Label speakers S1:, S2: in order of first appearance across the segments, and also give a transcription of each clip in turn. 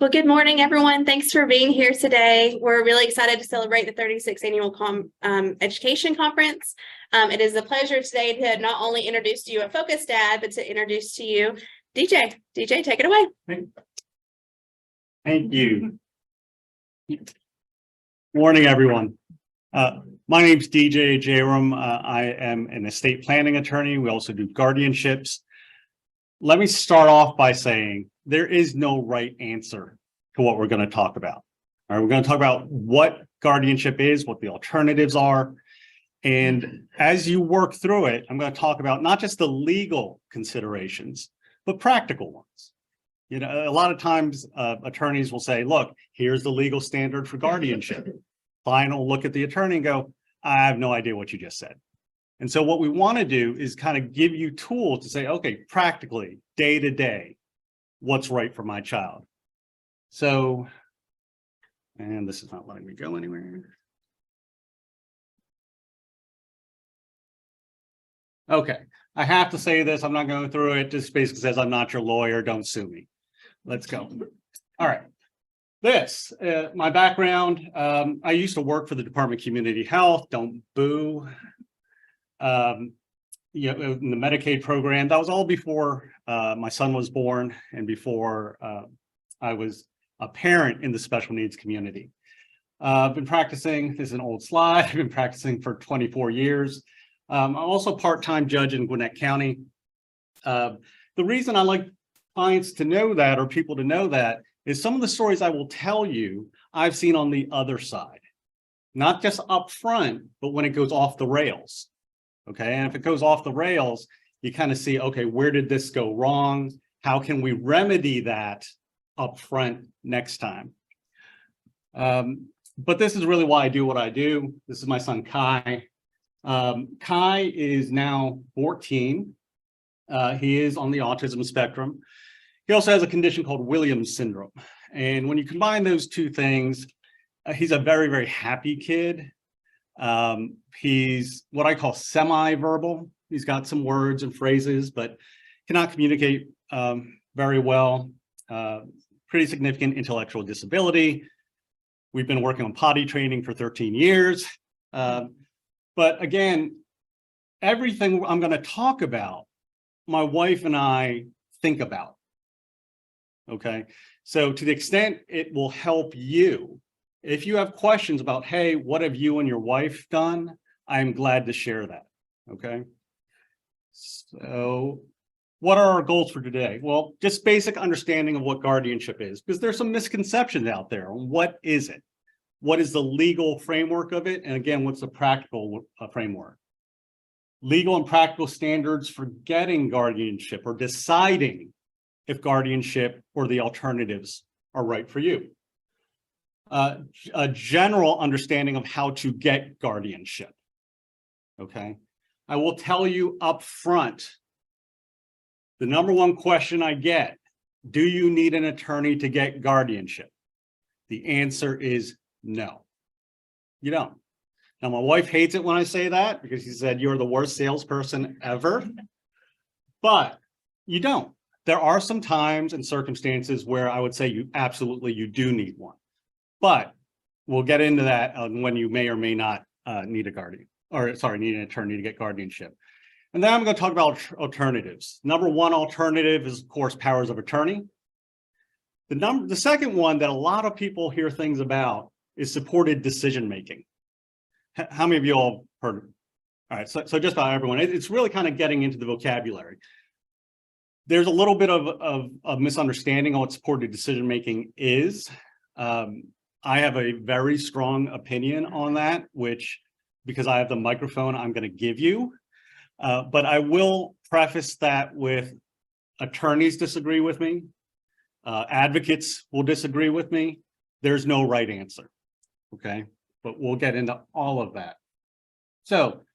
S1: Well, good morning, everyone. Thanks for being here today. We're really excited to celebrate the 36th Annual Education Conference. It is a pleasure today to not only introduce to you a Focus Dad, but to introduce to you DJ. DJ, take it away.
S2: Thank you. Morning, everyone. My name's DJ Jeyaram. I am an estate planning attorney. We also do guardianships. Let me start off by saying there is no right answer to what we're going to talk about. All right, we're going to talk about what guardianship is, what the alternatives are. And as you work through it, I'm going to talk about not just the legal considerations, but practical ones. You know, a lot of times attorneys will say, look, here's the legal standard for guardianship. Client will look at the attorney and go, I have no idea what you just said. And so what we want to do is kind of give you tools to say, okay, practically, day to day, what's right for my child. So, and this is not letting me go anywhere. Okay, I have to say this. I'm not going through it. Just basically says, I'm not your lawyer. Don't sue me. Let's go. All right. This, my background, I used to work for the Department of Community Health. Don't boo. You know, in the Medicaid program, that was all before my son was born and before I was a parent in the special needs community. I've been practicing, this is an old slide, I've been practicing for 24 years. I'm also a part-time judge in Gwinnett County. The reason I like clients to know that, or people to know that, is some of the stories I will tell you I've seen on the other side. Not just up front, but when it goes off the rails. Okay, and if it goes off the rails, you kind of see, okay, where did this go wrong? How can we remedy that up front next time? But this is really why I do what I do. This is my son, Kai. Kai is now 14. He is on the autism spectrum. He also has a condition called Williams syndrome. And when you combine those two things, he's a very, very happy kid. He's what I call semi-verbal. He's got some words and phrases, but cannot communicate very well. Pretty significant intellectual disability. We've been working on potty training for 13 years. But again, everything I'm going to talk about, my wife and I think about. Okay, so to the extent it will help you, if you have questions about, hey, what have you and your wife done? I'm glad to share that. Okay. So what are our goals for today? Well, just basic understanding of what guardianship is, because there's some misconceptions out there. What is it? What is the legal framework of it? And again, what's the practical framework? Legal and practical standards for getting guardianship or deciding if guardianship or the alternatives are right for you. A general understanding of how to get guardianship. Okay, I will tell you up front, the number one question I get, do you need an attorney to get guardianship? The answer is no, you don't. Now, my wife hates it when I say that because she said, you're the worst salesperson ever, but you don't. There are some times and circumstances where I would say you do need one. But we'll get into that when you may or may not need a guardian, or sorry, need an attorney to get guardianship. And then I'm going to talk about alternatives. Number one alternative is, of course, powers of attorney. The second one that a lot of people hear things about is supported decision-making. How many of you all heard of it? All right, so just about everyone. It's really kind of getting into the vocabulary. There's a little bit of misunderstanding on what supported decision-making is. I have a very strong opinion on that, which, because I have the microphone, I'm going to give you. But I will preface that with attorneys disagree with me. Advocates will disagree with me. There's no right answer. Okay, but we'll get into all of that. So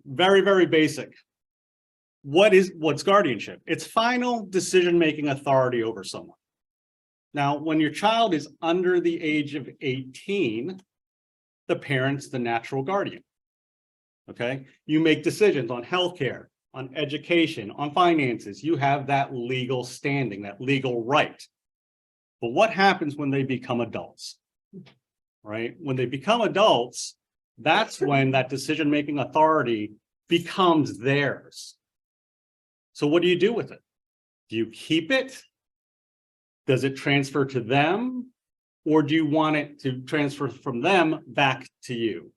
S2: very, very basic. What's guardianship? It's final decision-making authority over someone. Now, when your child is under the age of 18, the parent's the natural guardian. Okay, you make decisions on healthcare, on education, on finances. You have that legal standing, that legal right. But what happens when they become adults? Right? When they become adults, that's when that decision-making authority becomes theirs. So what do you do with it? Do you keep it? Does it transfer to them? Or do you want it to transfer from them back to you?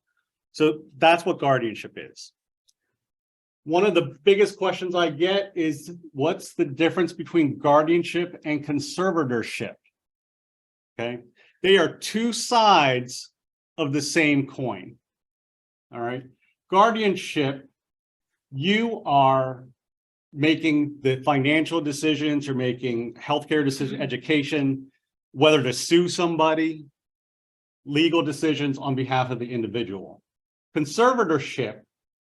S2: So that's what guardianship is. One of the biggest questions I get is, what's the difference between guardianship and conservatorship? Okay, they are two sides of the same coin. All right, guardianship, you are making the financial decisions, you're making healthcare decisions, education, whether to sue somebody, legal decisions on behalf of the individual. Conservatorship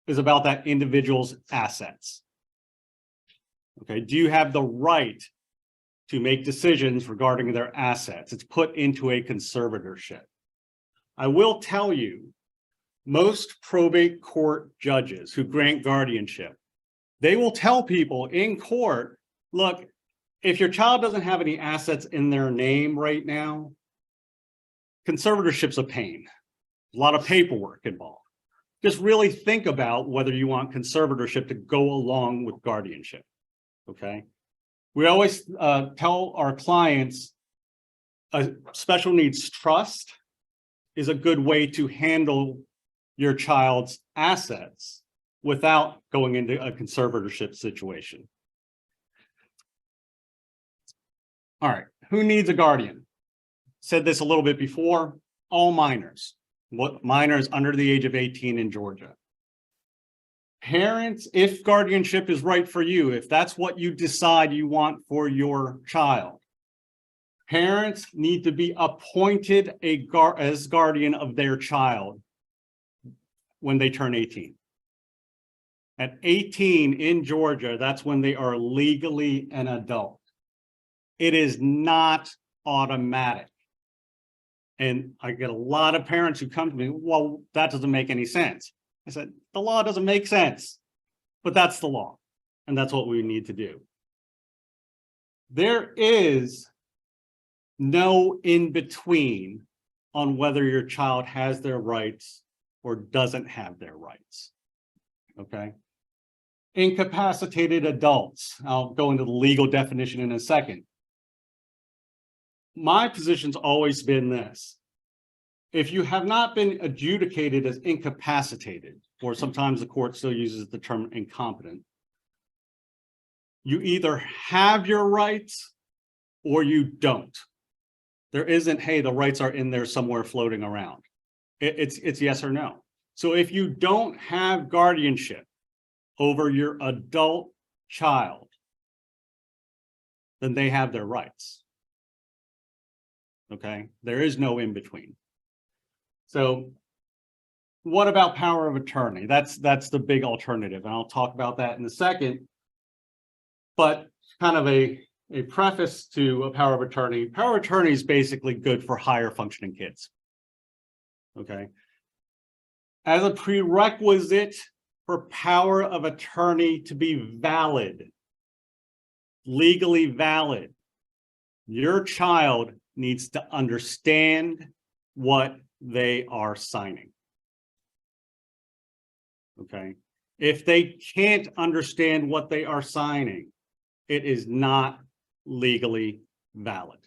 S2: is about that individual's assets. Okay, do you have the right to make decisions regarding their assets? It's put into a conservatorship. I will tell you, most probate court judges who grant guardianship, they will tell people in court, look, if your child doesn't have any assets in their name right now, conservatorship's a pain. A lot of paperwork involved. Just really think about whether you want conservatorship to go along with guardianship, okay? We always tell our clients a special needs trust is a good way to handle your child's assets without going into a conservatorship situation. All right, who needs a guardian? Said this a little bit before, all minors. What minors under the age of 18 in Georgia. Parents, if guardianship is right for you, if that's what you decide you want for your child, parents need to be appointed as guardian of their child when they turn 18. At 18 in Georgia, that's when they are legally an adult. It is not automatic. And I get a lot of parents who come to me, well, that doesn't make any sense. I said, the law doesn't make sense, but that's the law. And that's what we need to do. There is no in between on whether your child has their rights or doesn't have their rights. Okay. Incapacitated adults. I'll go into the legal definition in a second. My position's always been this. If you have not been adjudicated as incapacitated, or sometimes the court still uses the term incompetent, you either have your rights or you don't. There isn't, hey, the rights are in there somewhere floating around. It's yes or no. So if you don't have guardianship over your adult child, then they have their rights. Okay, there is no in between. So what about power of attorney? That's the big alternative, and I'll talk about that in a second. But kind of a preface to a power of attorney. Power of attorney is basically good for higher functioning kids. Okay. As a prerequisite for power of attorney to be valid, legally valid, your child needs to understand what they are signing. Okay. If they can't understand what they are signing, it is not legally valid.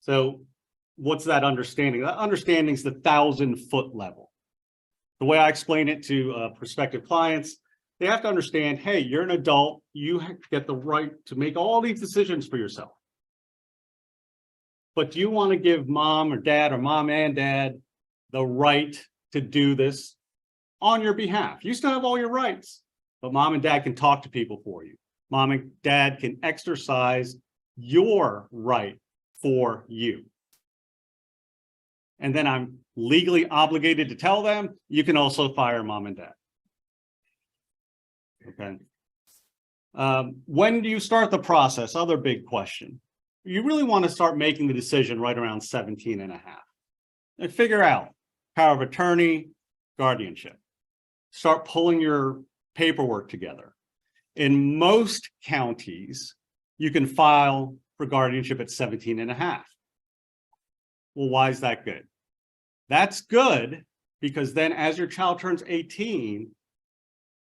S2: So what's that understanding? That understanding is the 1,000-foot level. The way I explain it to prospective clients, they have to understand, hey, you're an adult, you get the right to make all these decisions for yourself. But do you want to give mom or dad or mom and dad the right to do this on your behalf? You still have all your rights, but mom and dad can talk to people for you. Mom and dad can exercise your right for you. And then I'm legally obligated to tell them, you can also fire mom and dad. Okay. When do you start the process? Other big question. You really want to start making the decision right around 17 and a half. And figure out power of attorney, guardianship. Start pulling your paperwork together. In most counties, you can file for guardianship at 17 and a half. Well, why is that good? That's good because then as your child turns 18,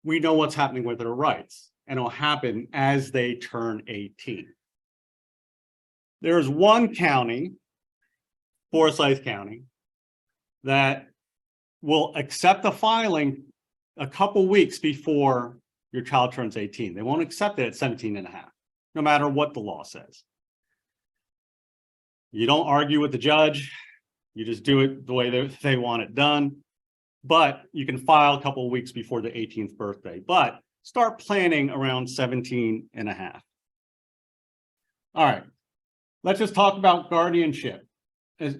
S2: we know what's happening with their rights, and it'll happen as they turn 18. There's one county, Forsyth County, that will accept the filing a couple weeks before your child turns 18. They won't accept it at 17 and a half, no matter what the law says. You don't argue with the judge. You just do it the way they want it done. But you can file a couple of weeks before the 18th birthday. But start planning around 17 and a half. All right. Let's just talk about guardianship. I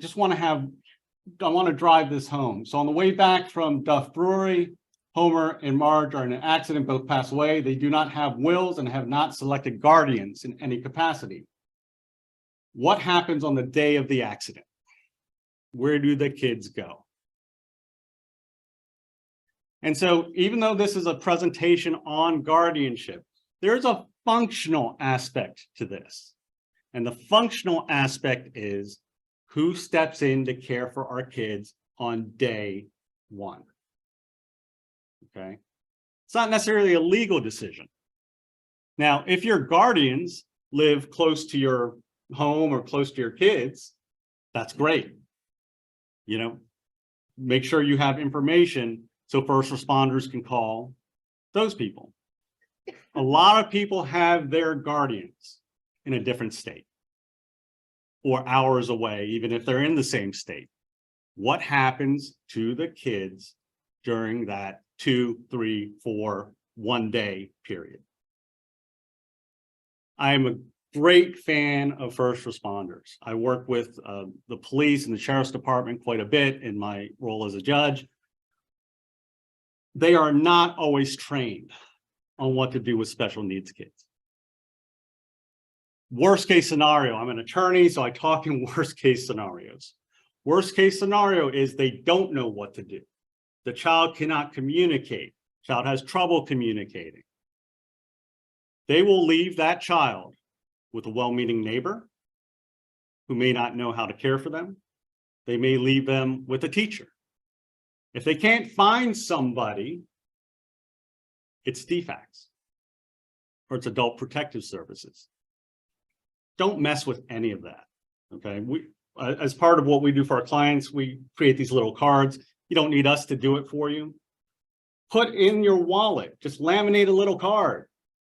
S2: want to drive this home. So on the way back from Duff Brewery, Homer and Marge are in an accident, both pass away. They do not have wills and have not selected guardians in any capacity. What happens on the day of the accident? Where do the kids go? And so even though this is a presentation on guardianship, there's a functional aspect to this. And the functional aspect is who steps in to care for our kids on day one. Okay. It's not necessarily a legal decision. Now, if your guardians live close to your home or close to your kids, that's great. You know, make sure you have information so first responders can call those people. A lot of people have their guardians in a different state or hours away, even if they're in the same state. What happens to the kids during that 2, 3, 4, 1 day period? I am a great fan of first responders. I work with the police and the sheriff's department quite a bit in my role as a judge. They are not always trained on what to do with special needs kids. Worst case scenario, I'm an attorney, so I talk in worst case scenarios. Worst case scenario is they don't know what to do. The child cannot communicate. Child has trouble communicating. They will leave that child with a well-meaning neighbor who may not know how to care for them. They may leave them with a teacher. If they can't find somebody, it's DFACS or it's Adult Protective Services. Don't mess with any of that, okay? As part of what we do for our clients, we create these little cards. You don't need us to do it for you. Put in your wallet, just laminate a little card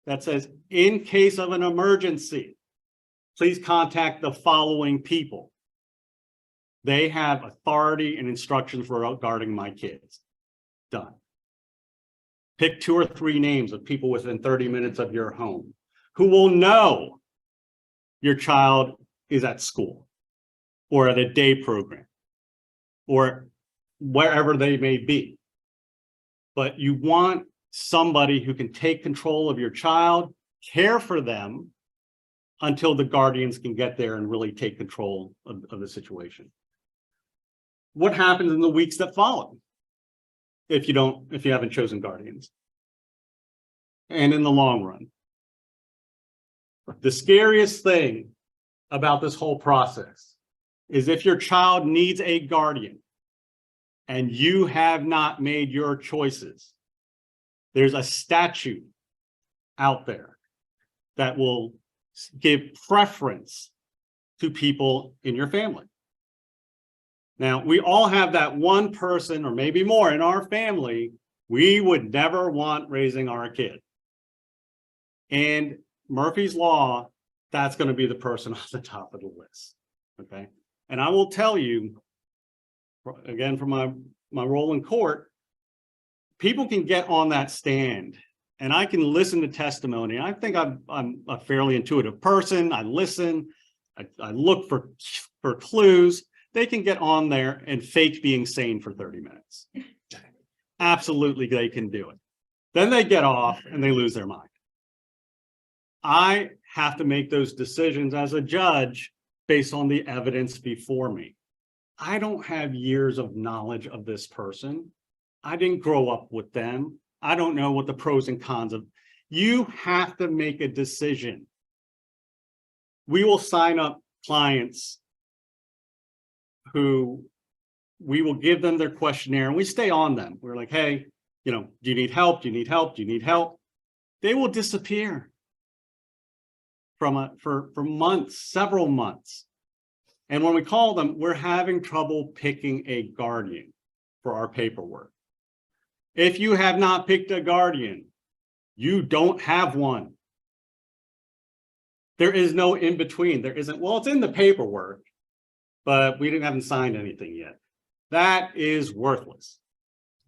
S2: that says, in case of an emergency, please contact the following people. They have authority and instructions regarding my kids. Done. Pick 2 or 3 names of people within 30 minutes of your home who will know your child is at school or at a day program or wherever they may be. But you want somebody who can take control of your child, care for them until the guardians can get there and really take control of the situation. What happens in the weeks that follow if you haven't chosen guardians? And in the long run, the scariest thing about this whole process is if your child needs a guardian and you have not made your choices, there's a statute out there that will give preference to people in your family. Now, we all have that one person or maybe more in our family we would never want raising our kid. And Murphy's Law, that's going to be the person on the top of the list, okay? And I will tell you, again, from my role in court, people can get on that stand and I can listen to testimony. I think I'm a fairly intuitive person. I listen, I look for clues. They can get on there and fake being sane for 30 minutes. Absolutely, they can do it. Then they get off and they lose their mind. I have to make those decisions as a judge based on the evidence before me. I don't have years of knowledge of this person. I didn't grow up with them. I don't know what the pros and cons of. You have to make a decision. we will sign up clients who we will give them their questionnaire and we stay on them. We're like, hey, do you need help? Do you need help? Do you need help? They will disappear for months, several months. And when we call them, we're having trouble picking a guardian for our paperwork. If you have not picked a guardian, you don't have one. There is no in between. There isn't, well, it's in the paperwork, but we haven't signed anything yet. That is worthless.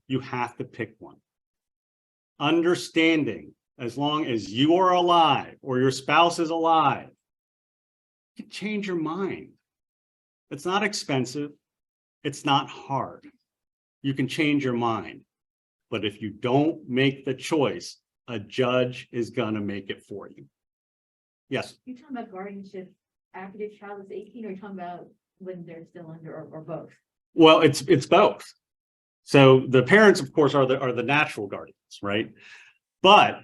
S2: You have to pick one. Understanding, as long as you are alive or your spouse is alive, you can change your mind. It's not expensive. It's not hard. You can change your mind. But if you don't make the choice, a judge is going to make it for you. Yes.
S3: You're talking about guardianship after the child is 18, or you're talking about when they're still under, or both?
S2: Well, it's both. So the parents, of course, are the natural guardians, right? But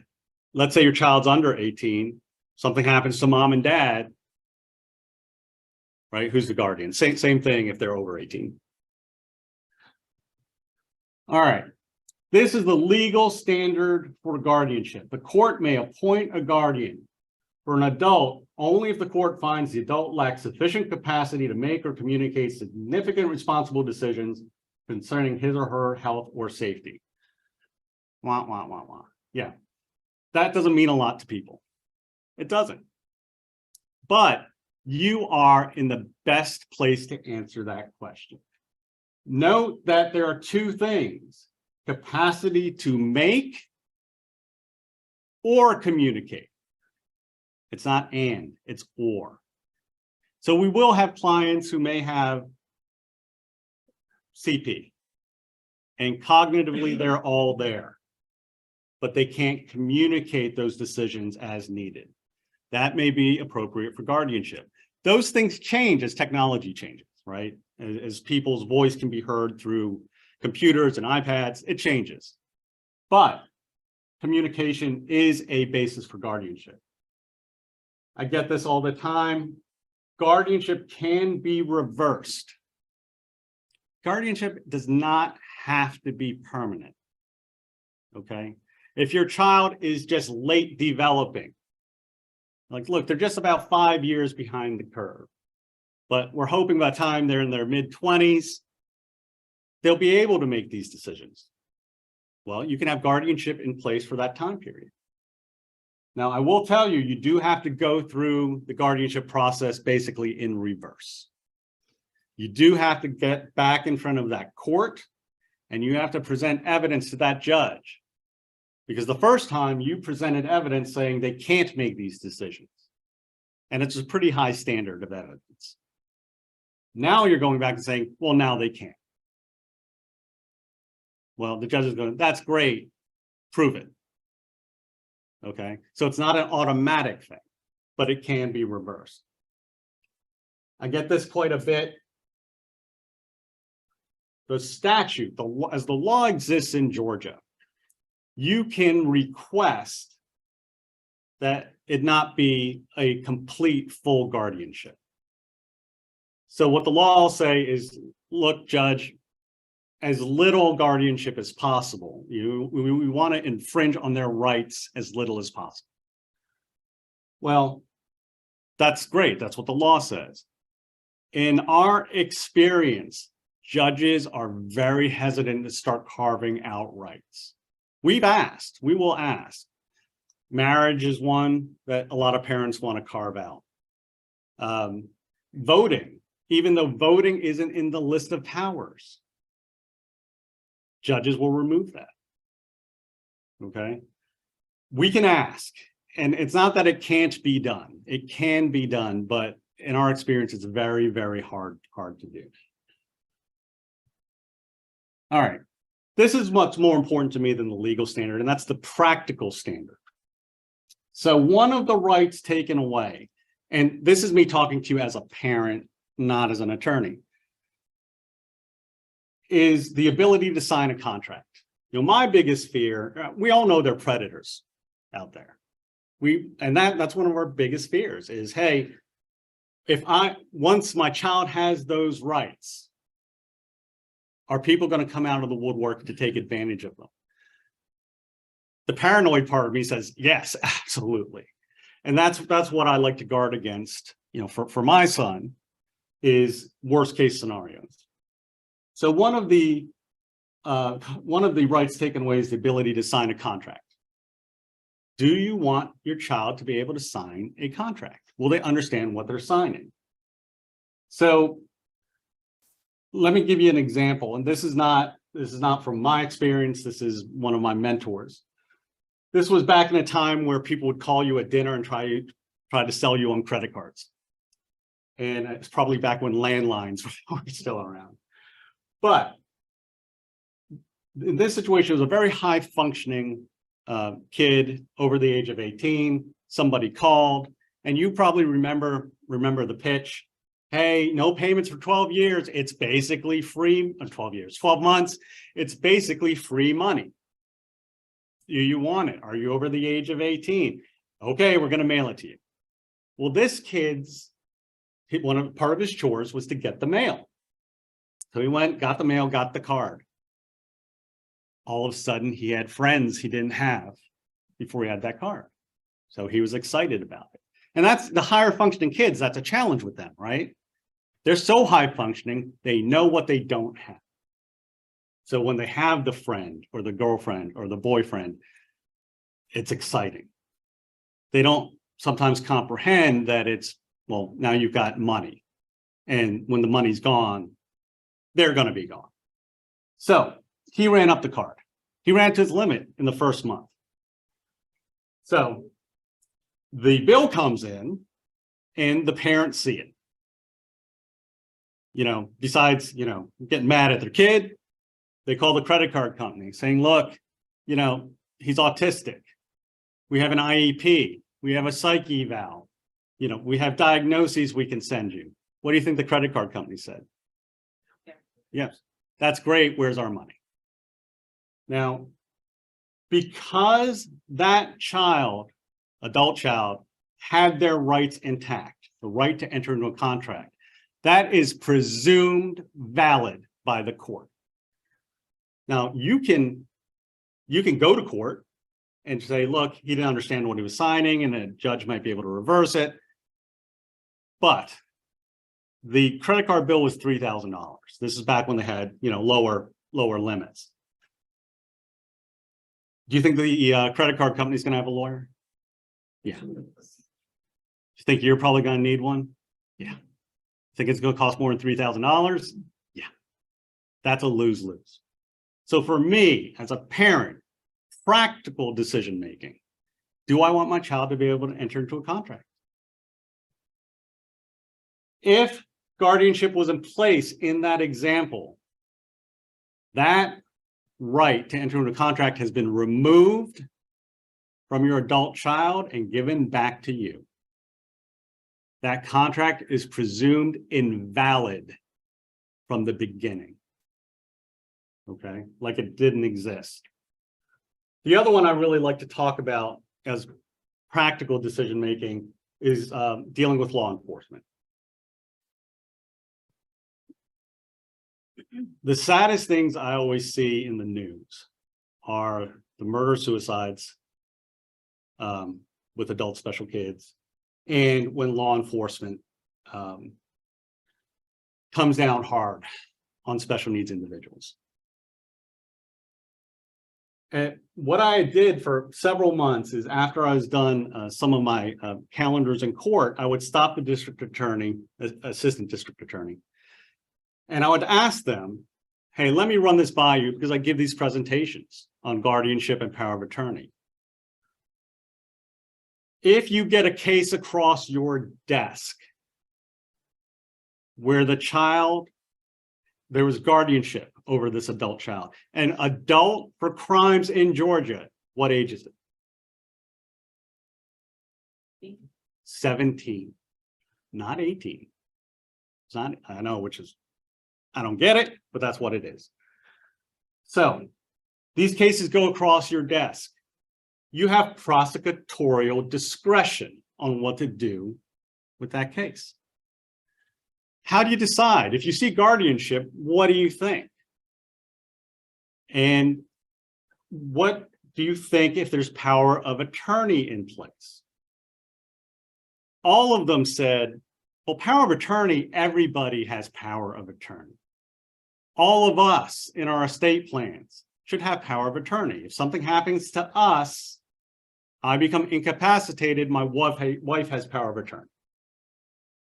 S2: let's say your child's under 18, something happens to mom and dad, right? Who's the guardian? Same thing if they're over 18. All right. This is the legal standard for guardianship. The court may appoint a guardian for an adult only if the court finds the adult lacks sufficient capacity to make or communicate significant responsible decisions concerning his or her health or safety. Wah, wah, wah, wah. Yeah, that doesn't mean a lot to people. It doesn't. But you are in the best place to answer that question. Note that there are two things: capacity to make or communicate. It's not and, it's or. So we will have clients who may have CP and cognitively they're all there, but they can't communicate those decisions as needed. That may be appropriate for guardianship. Those things change as technology changes, right? As people's voice can be heard through computers and iPads, it changes. But communication is a basis for guardianship. I get this all the time. Guardianship can be reversed. Guardianship does not have to be permanent. Okay? If your child is just late developing, like, look, they're just about 5 years behind the curve, but we're hoping by the time they're in their mid-20s, they'll be able to make these decisions. Well, you can have guardianship in place for that time period. Now, I will tell you, you do have to go through the guardianship process basically in reverse. You do have to get back in front of that court and you have to present evidence to that judge. Because the first time you presented evidence saying they can't make these decisions. And it's a pretty high standard of evidence. Now you're going back and saying, well, now they can't. Well, the judge is going, that's great, prove it. Okay, so it's not an automatic thing, but it can be reversed. I get this quite a bit. The statute, as the law exists in Georgia, you can request that it not be a complete full guardianship. So what the law will say is, look, judge, as little guardianship as possible. We want to infringe on their rights as little as possible. Well, that's great. That's what the law says. In our experience, judges are very hesitant to start carving out rights. We've asked, we will ask. Marriage is one that a lot of parents want to carve out. Voting, even though voting isn't in the list of powers, judges will remove that. Okay. We can ask, and it's not that it can't be done. It can be done, but in our experience, it's very, very hard to do. All right. This is what's more important to me than the legal standard, and that's the practical standard. So one of the rights taken away, and this is me talking to you as a parent, not as an attorney, is the ability to sign a contract. You know, my biggest fear, we all know there are predators out there. That's one of our biggest fears is, hey, once my child has those rights, are people going to come out of the woodwork to take advantage of them? The paranoid part of me says, yes, absolutely. And that's what I like to guard against, for my son, is worst case scenarios. So one of the rights taken away is the ability to sign a contract. Do you want your child to be able to sign a contract? Will they understand what they're signing? So let me give you an example, and this is not from my experience. This is one of my mentors. This was back in a time where people would call you at dinner and try to sell you on credit cards. And it's probably back when landlines were still around. But in this situation, it was a very high functioning kid over the age of 18. Somebody called, and you probably remember the pitch. Hey, no payments for 12 years. It's basically free. 12 months. It's basically free money. Do you want it? Are you over the age of 18? Okay, we're going to mail it to you. Well, this kid's part of his chores was to get the mail. So he went, got the mail, got the card. All of a sudden, he had friends he didn't have before he had that card. So he was excited about it. And that's the higher functioning kids. That's a challenge with them, right? They're so high functioning, they know what they don't have. So when they have the friend or the girlfriend or the boyfriend, it's exciting. They don't sometimes comprehend that well, now you've got money. And when the money's gone, they're going to be gone. So he ran up the card. He ran to his limit in the first month. So the bill comes in and the parents see it. Besides, getting mad at their kid, they call the credit card company saying, look, he's autistic. We have an IEP. We have a psych eval. We have diagnoses we can send you. What do you think the credit card company said? Yeah. Yes, that's great. Where's our money? Now, because that adult child, had their rights intact, the right to enter into a contract, that is presumed valid by the court. Now, you can go to court and say, look, he didn't understand what he was signing, and a judge might be able to reverse it. But the credit card bill was $3,000. This is back when they had, lower limits. Do you think the credit card company is going to have a lawyer? Yeah. You think you're probably going to need one? Yeah. Think it's going to cost more than $3,000? Yeah. That's a lose-lose. So for me, as a parent, practical decision making, do I want my child to be able to enter into a contract? If guardianship was in place in that example, that right to enter into a contract has been removed from your adult child and given back to you. That contract is presumed invalid from the beginning. Okay, like it didn't exist. The other one I really like to talk about as practical decision making is dealing with law enforcement. The saddest things I always see in the news are the murder suicides with adult special kids, and when law enforcement comes down hard on special needs individuals. And what I did for several months is, after I was done some of my calendars in court, I would stop the district attorney, assistant district attorney, and I would ask them, hey, let me run this by you, because I give these presentations on guardianship and power of attorney. If you get a case across your desk where there was guardianship over this adult child, an adult for crimes in Georgia, what age is it? 17, not 18. It's not, I know, I don't get it, but that's what it is. So these cases go across your desk. You have prosecutorial discretion on what to do with that case. how do you decide? If you see guardianship, what do you think? And what do you think if there's power of attorney in place? All of them said, well, power of attorney, everybody has power of attorney. All of us in our estate plans should have power of attorney. If something happens to us, I become incapacitated, my wife has power of attorney.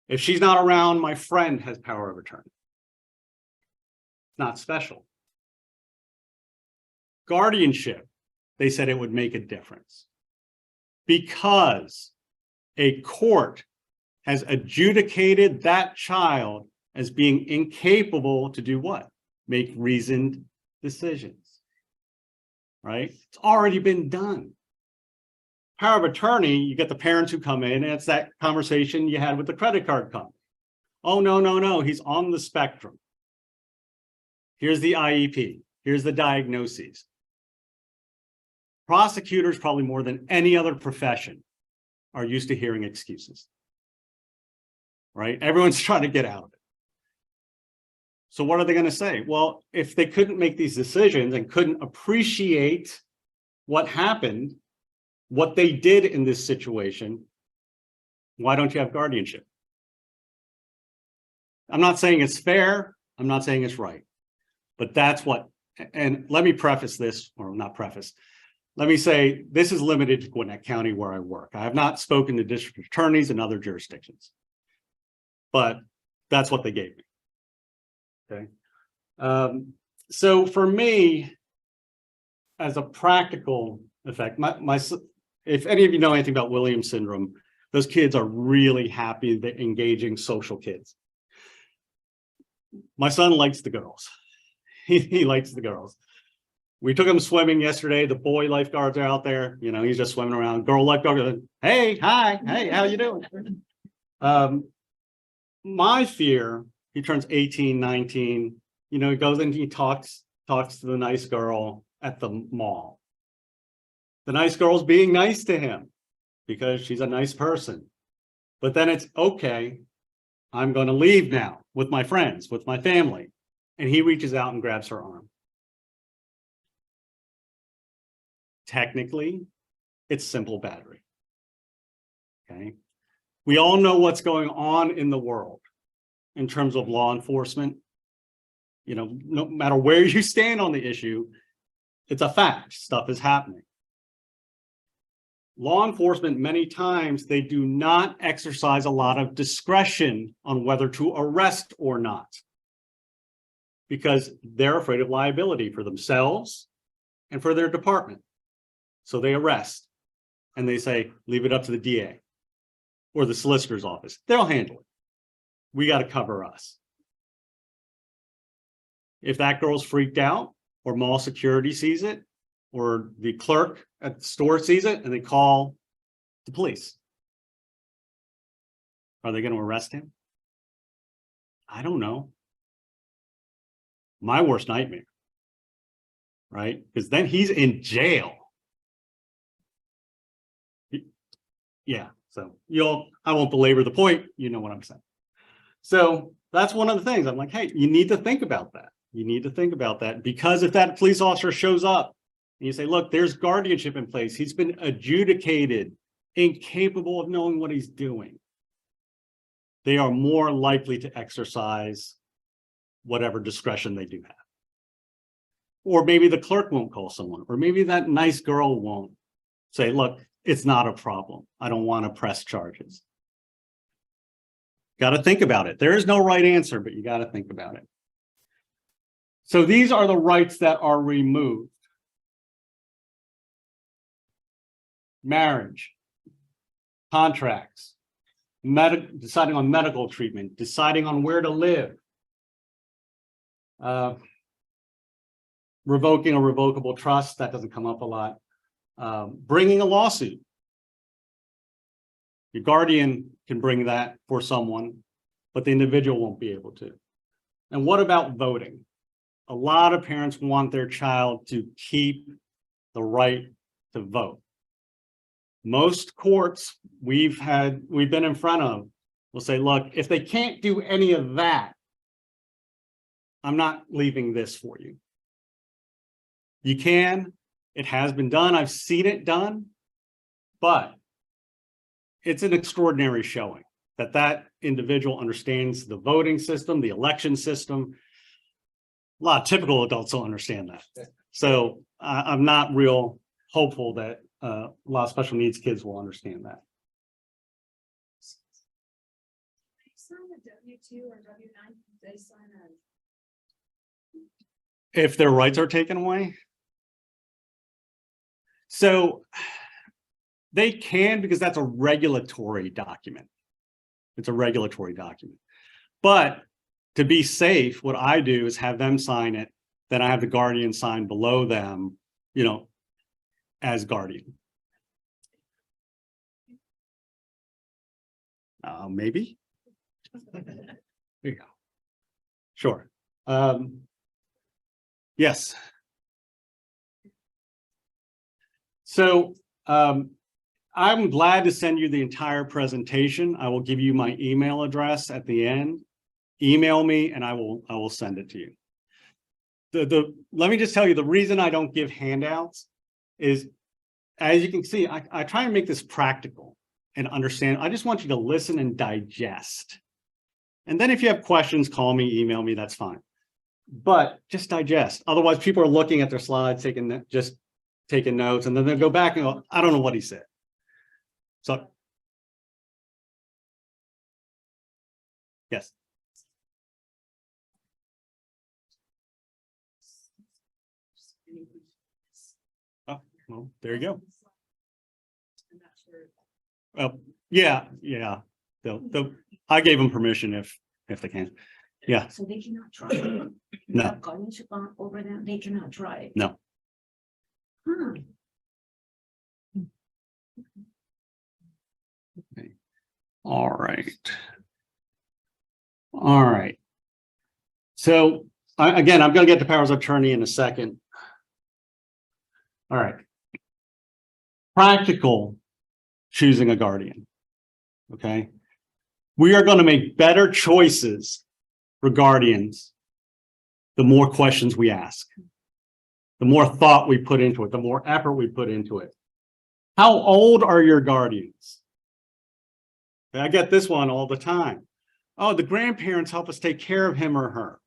S2: If she's not around, my friend has power of attorney. It's not special. Guardianship, they said it would make a difference because a court has adjudicated that child as being incapable to do what? Make reasoned decisions, right? It's already been done. Power of attorney, you get the parents who come in, and it's that conversation you had with the credit card company. Oh, no, he's on the spectrum. Here's the IEP. Here's the diagnoses. Prosecutors, probably more than any other profession, are used to hearing excuses, right? Everyone's trying to get out of it. So what are they going to say? Well, if they couldn't make these decisions and couldn't appreciate what happened, what they did in this situation, why don't you have guardianship? I'm not saying it's fair. I'm not saying it's right, but that's what, and let me preface this, or not preface. Let me say, this is limited to Gwinnett County where I work. I have not spoken to district attorneys in other jurisdictions, but that's what they gave me. Okay. So for me, as a practical effect, if any of you know anything about Williams syndrome, those kids are really happy, they're engaging social kids. My son likes the girls. He likes the girls. We took him swimming yesterday. The boy lifeguards are out there. You know, he's just swimming around. Girl lifeguard, hey, hi, hey, how you doing? My fear, he turns 18, 19. You know, he goes and he talks to the nice girl at the mall. The nice girl's being nice to him because she's a nice person. But then it's okay, I'm going to leave now with my friends, with my family. And he reaches out and grabs her arm. Technically, it's simple battery. Okay. We all know what's going on in the world in terms of law enforcement. You know, no matter where you stand on the issue, it's a fact. Stuff is happening. Law enforcement, many times, they do not exercise a lot of discretion on whether to arrest or not, because they're afraid of liability for themselves and for their department. So they arrest and they say, leave it up to the DA or the solicitor's office. They'll handle it. We got to cover us. If that girl's freaked out or mall security sees it or the clerk at the store sees it and they call the police, are they going to arrest him? I don't know. My worst nightmare, right? Because then he's in jail. Yeah, so I won't belabor the point. You know what I'm saying. So that's one of the things. I'm like, hey, you need to think about that. You need to think about that, because if that police officer shows up and you say, look, there's guardianship in place, he's been adjudicated incapable of knowing what he's doing, they are more likely to exercise whatever discretion they do have. Or maybe the clerk won't call someone, or maybe that nice girl won't say, look, it's not a problem, I don't want to press charges. Got to think about it. There is no right answer, but you got to think about it. So these are the rights that are removed. Marriage, contracts, deciding on medical treatment, deciding on where to live, revoking a revocable trust, that doesn't come up a lot. Bringing a lawsuit. Your guardian can bring that for someone, but the individual won't be able to. And what about voting? A lot of parents want their child to keep the right to vote. Most courts we've been in front of We'll say, look, if they can't do any of that, I'm not leaving this for you. You can, it has been done. I've seen it done, but it's an extraordinary showing that that individual understands the voting system, the election system. A lot of typical adults don't understand that. So I'm not real hopeful that a lot of special needs kids will understand that.
S4: They sign a W-2 or W-9, they sign a.
S2: If their rights are taken away. So they can, because that's a regulatory document. It's a regulatory document. But to be safe, what I do is have them sign it. Then I have the guardian sign below them, you know, as guardian. Maybe. There you go. Sure. Yes. So I'm glad to send you the entire presentation. I will give you my email address at the end. Email me and I will send it to you. Let me just tell you, the reason I don't give handouts is, as you can see, I try and make this practical and understand. I just want you to listen and digest. And then if you have questions, call me, email me, that's fine. But just digest. Otherwise, people are looking at their slides, taking notes, and then they'll go back and go, I don't know what he said. So, yes. Oh, well, there you go.
S4: I'm not sure.
S2: Yeah. I gave them permission if they can. Yeah.
S5: So they cannot try it.
S2: No.
S5: Have guardianship over them, they cannot try it.
S2: No.
S5: Huh.
S2: Okay. All right. So again, I'm going to get to powers of attorney in a second. All right. Practical choosing a guardian. Okay. We are going to make better choices for guardians the more questions we ask, the more thought we put into it, the more effort we put into it. How old are your guardians? I get this one all the time. Oh, the grandparents help us take care of him or her.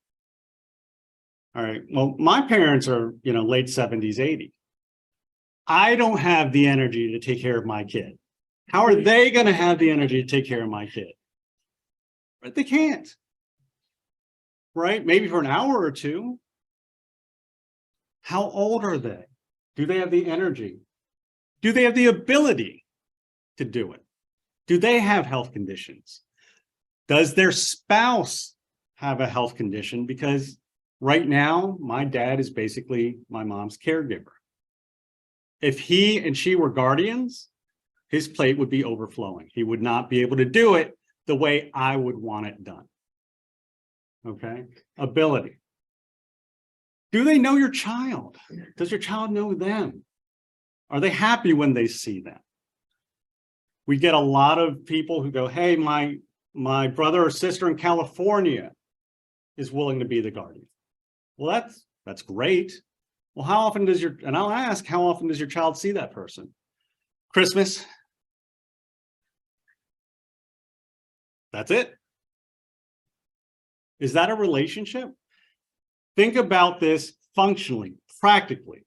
S2: All right. Well, my parents are, late 70s, 80s. I don't have the energy to take care of my kid. How are they going to have the energy to take care of my kid? Right? They can't. Right? Maybe for an hour or two. How old are they? Do they have the energy? Do they have the ability to do it? Do they have health conditions? Does their spouse have a health condition? Because right now, my dad is basically my mom's caregiver. If he and she were guardians, his plate would be overflowing. He would not be able to do it the way I would want it done. Okay? Ability. Do they know your child? Does your child know them? Are they happy when they see them? We get a lot of people who go, hey, my brother or sister in California is willing to be the guardian. Well, that's great. Well, how often does and I'll ask, how often does your child see that person? Christmas. That's it. Is that a relationship? Think about this functionally, practically.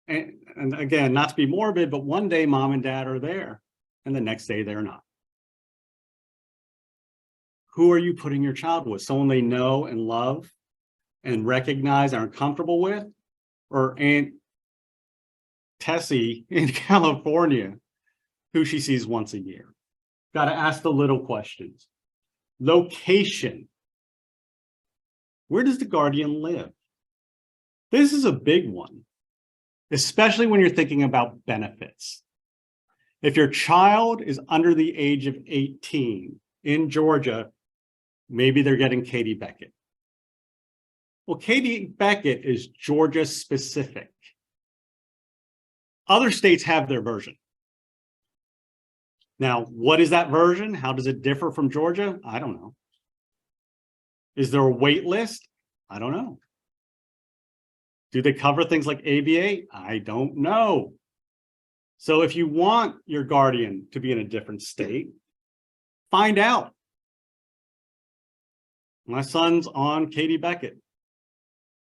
S2: And again, not to be morbid, but one day mom and dad are there and the next day they're not. Who are you putting your child with? Someone they know and love and recognize and are comfortable with? Or Aunt Tessie in California, who she sees once a year? Got to ask the little questions. Location. Where does the guardian live? This is a big one, especially when you're thinking about benefits. If your child is under the age of 18 in Georgia, maybe they're getting Katie Beckett. Well, Katie Beckett is Georgia specific. Other states have their version. Now, what is that version? How does it differ from Georgia? I don't know. Is there a wait list? I don't know. Do they cover things like ABA? I don't know. So if you want your guardian to be in a different state, find out. My son's on Katie Beckett.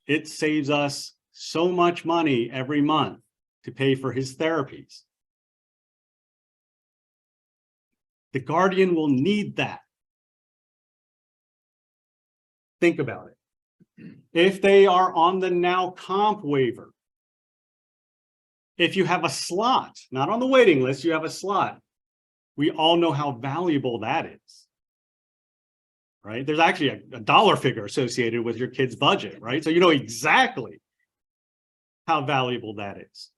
S2: It saves us so much money every month to pay for his therapies. The guardian will need that. Think about it. If they are on the now comp waiver, if you have a slot, not on the waiting list, you have a slot, we all know how valuable that is, right? There's actually a dollar figure associated with your kid's budget, right? So you know exactly how valuable that is.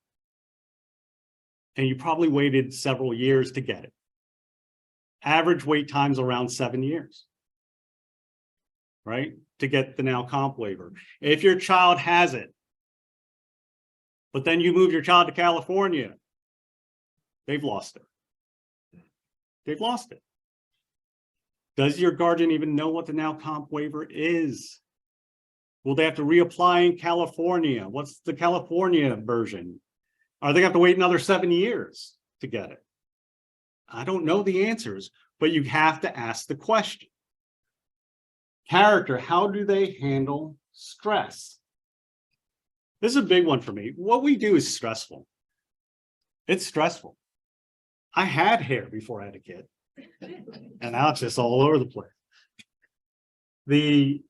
S2: And you probably waited several years to get it. Average wait time's around 7 years, right? To get the now comp waiver. If your child has it, but then you move your child to California, they've lost it. They've lost it. Does your guardian even know what the now comp waiver is? Will they have to reapply in California? What's the California version? Are they going to have to wait another 7 years to get it? I don't know the answers, but you have to ask the question. Character, how do they handle stress? This is a big one for me. What we do is stressful. It's stressful. I had hair before I had a kid, and now it's just all over the place. The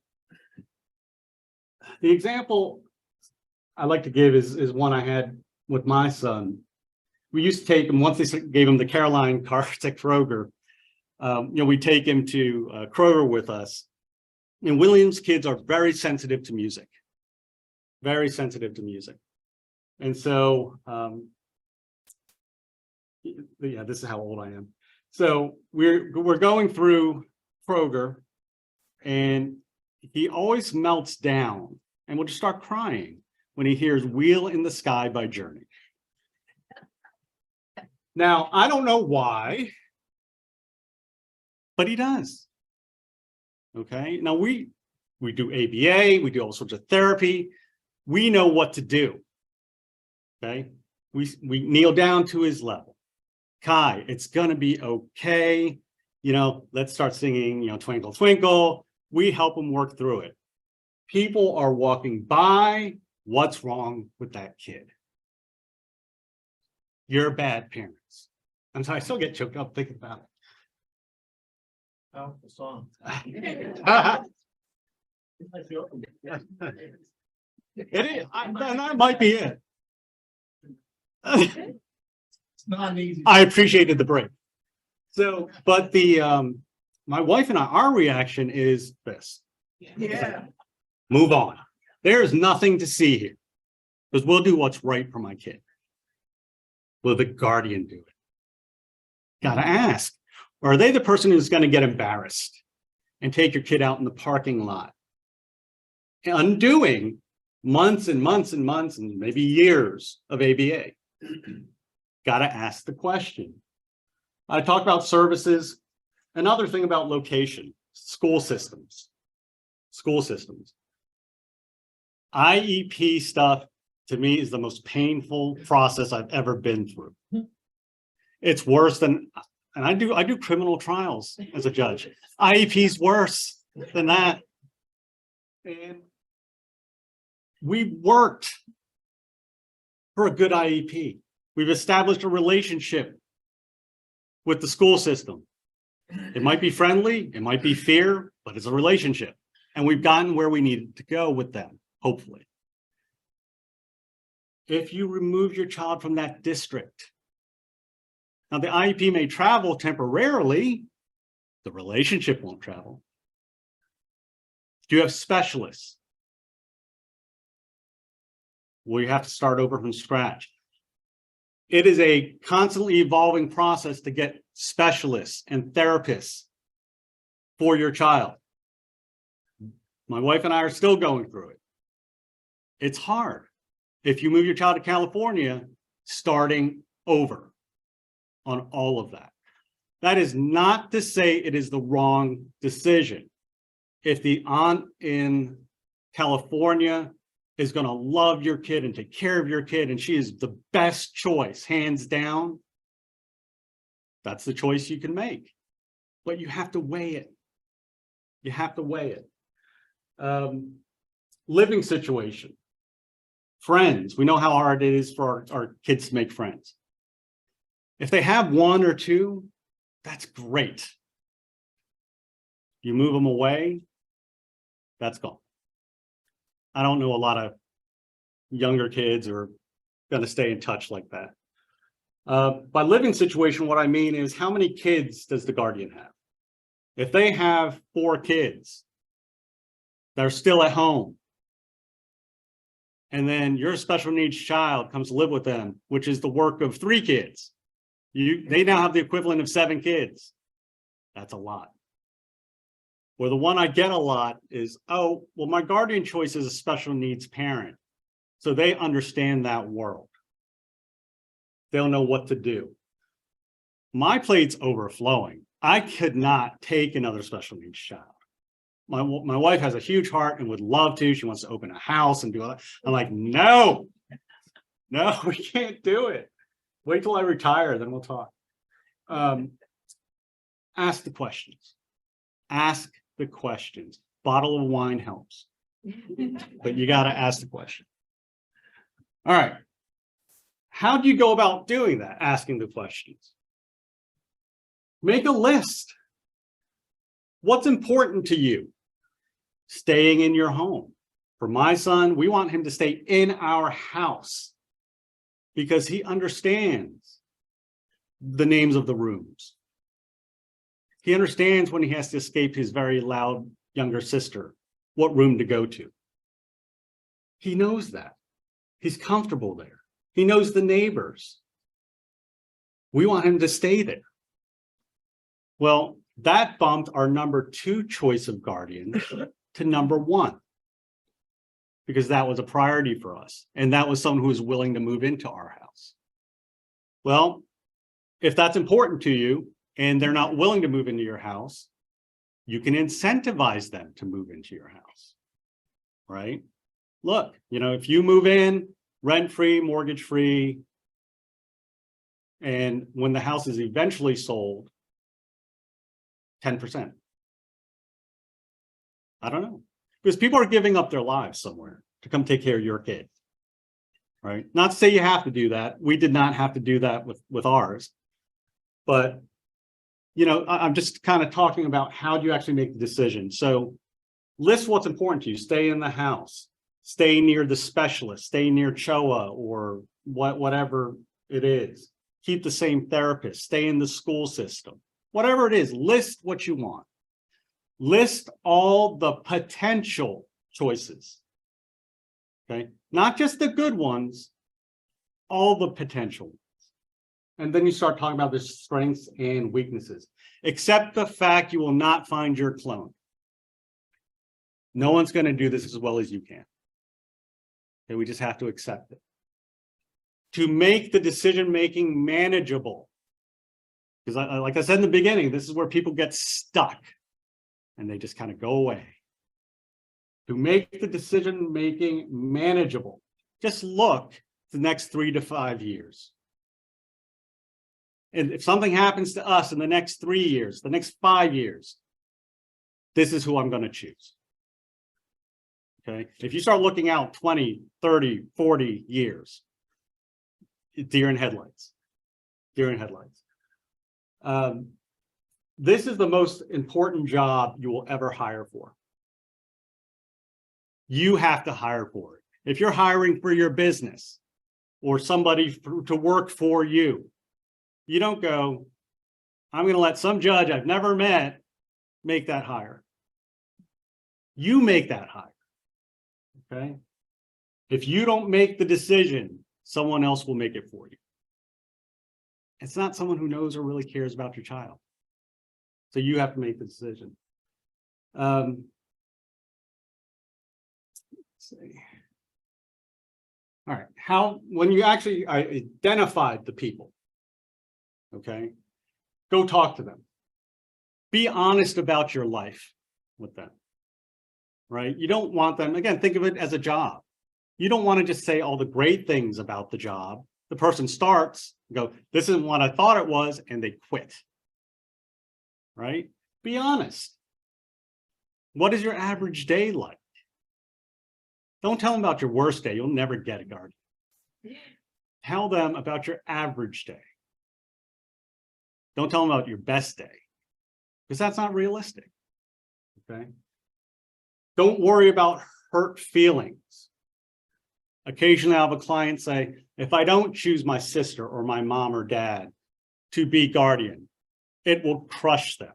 S2: example I like to give is one I had with my son. We used to take him, once they gave him the Caroline carts at Kroger, we take him to Kroger with us. And William's kids are very sensitive to music. Very sensitive to music. And so, yeah, this is how old I am. So we're going through Kroger, and he always melts down and will just start crying when he hears Wheel in the Sky by Journey. Now, I don't know why, but he does. Okay, now we do ABA, we do all sorts of therapy. We know what to do. Okay, we kneel down to his level. Kai, it's gonna be okay. Let's start singing, Twinkle Twinkle. We help him work through it. People are walking by. What's wrong with that kid? You're bad parents. I'm sorry, I still get choked up thinking about it.
S6: Oh, the song.
S2: It is, and that might be it.
S6: It's not an easy.
S2: I appreciated the break. So, but my wife and our reaction is this.
S6: Yeah.
S2: Move on. There's nothing to see here because we'll do what's right for my kid. Will the guardian do it? Gotta ask. Or are they the person who's going to get embarrassed and take your kid out in the parking lot, undoing months and months and months and maybe years of ABA? Got to ask the question. I talked about services. Another thing about location, school systems. School systems. IEP stuff, to me, is the most painful process I've ever been through. It's worse than... And I do criminal trials as a judge. IEP's worse than that. And we worked for a good IEP. We've established a relationship with the school system. It might be friendly, it might be fear, but it's a relationship. And we've gotten where we needed to go with them, hopefully. If you remove your child from that district, now, the IEP may travel temporarily, the relationship won't travel. Do you have specialists? Well, you have to start over from scratch. It is a constantly evolving process to get specialists and therapists for your child. My wife and I are still going through it. It's hard. If you move your child to California, starting over on all of that. That is not to say it is the wrong decision. If the aunt in California is going to love your kid and take care of your kid, and she is the best choice, hands down, that's the choice you can make. But you have to weigh it. You have to weigh it. Living situation. Friends. We know how hard it is for our kids to make friends. If they have one or two, that's great. You move them away, that's gone. I don't know a lot of younger kids are going to stay in touch like that. By living situation, what I mean is how many kids does the guardian have? If they have 4 kids, they're still at home. And then your special needs child comes to live with them, which is the work of 3 kids. They now have the equivalent of 7 kids. That's a lot. Or the one I get a lot is, oh, well, my guardian choice is a special needs parent. So they understand that world. They'll know what to do. My plate's overflowing. I could not take another special needs child. My wife has a huge heart and would love to. She wants to open a house and do all that. I'm like, no, we can't do it. Wait till I retire, then we'll talk. Ask the questions. Ask the questions. Bottle of wine helps, but you got to ask the question. All right. How do you go about doing that? Asking the questions. Make a list. What's important to you? Staying in your home. For my son, we want him to stay in our house because he understands the names of the rooms. He understands when he has to escape his very loud younger sister, what room to go to. He knows that. He's comfortable there. He knows the neighbors. We want him to stay there. Well, that bumped our number 2 choice of guardian to number 1, because that was a priority for us. And that was someone who was willing to move into our house. Well, if that's important to you and they're not willing to move into your house, you can incentivize them to move into your house, right? Look, if you move in rent-free, mortgage-free, and when the house is eventually sold, 10%. I don't know. Because people are giving up their lives somewhere to come take care of your kid, right? Not to say you have to do that. We did not have to do that with ours. But, I'm just kind of talking about how do you actually make the decision. So list what's important to you. Stay in the house. Stay near the specialist. Stay near CHOA or whatever it is. Keep the same therapist. Stay in the school system. Whatever it is, list what you want. List all the potential choices. Okay, not just the good ones, all the potential ones. And then you start talking about the strengths and weaknesses. Accept the fact you will not find your clone. No one's going to do this as well as you can. Okay, we just have to accept it. To make the decision-making manageable. Because like I said in the beginning, this is where people get stuck and they just kind of go away. To make the decision-making manageable, just look the next 3 to 5 years. And if something happens to us in the next 3 years, the next 5 years, this is who I'm going to choose. Okay. If you start looking out 20, 30, 40 years, deer in headlights, deer in headlights. This is the most important job you will ever hire for. You have to hire for it. If you're hiring for your business or somebody to work for you, you don't go, I'm going to let some judge I've never met make that hire. You make that hire. Okay. If you don't make the decision, someone else will make it for you. It's not someone who knows or really cares about your child. So you have to make the decision. Let's see. All right. When you actually identified the people, okay, Go talk to them. Be honest about your life with them, right? You don't want them, again, think of it as a job. You don't want to just say all the great things about the job. The person starts, go, this isn't what I thought it was, and they quit, right? Be honest. What is your average day like? Don't tell them about your worst day. You'll never get a guardian. Tell them about your average day. Don't tell them about your best day, because that's not realistic, okay? Don't worry about hurt feelings. Occasionally I'll have a client say, if I don't choose my sister or my mom or dad to be guardian, it will crush them.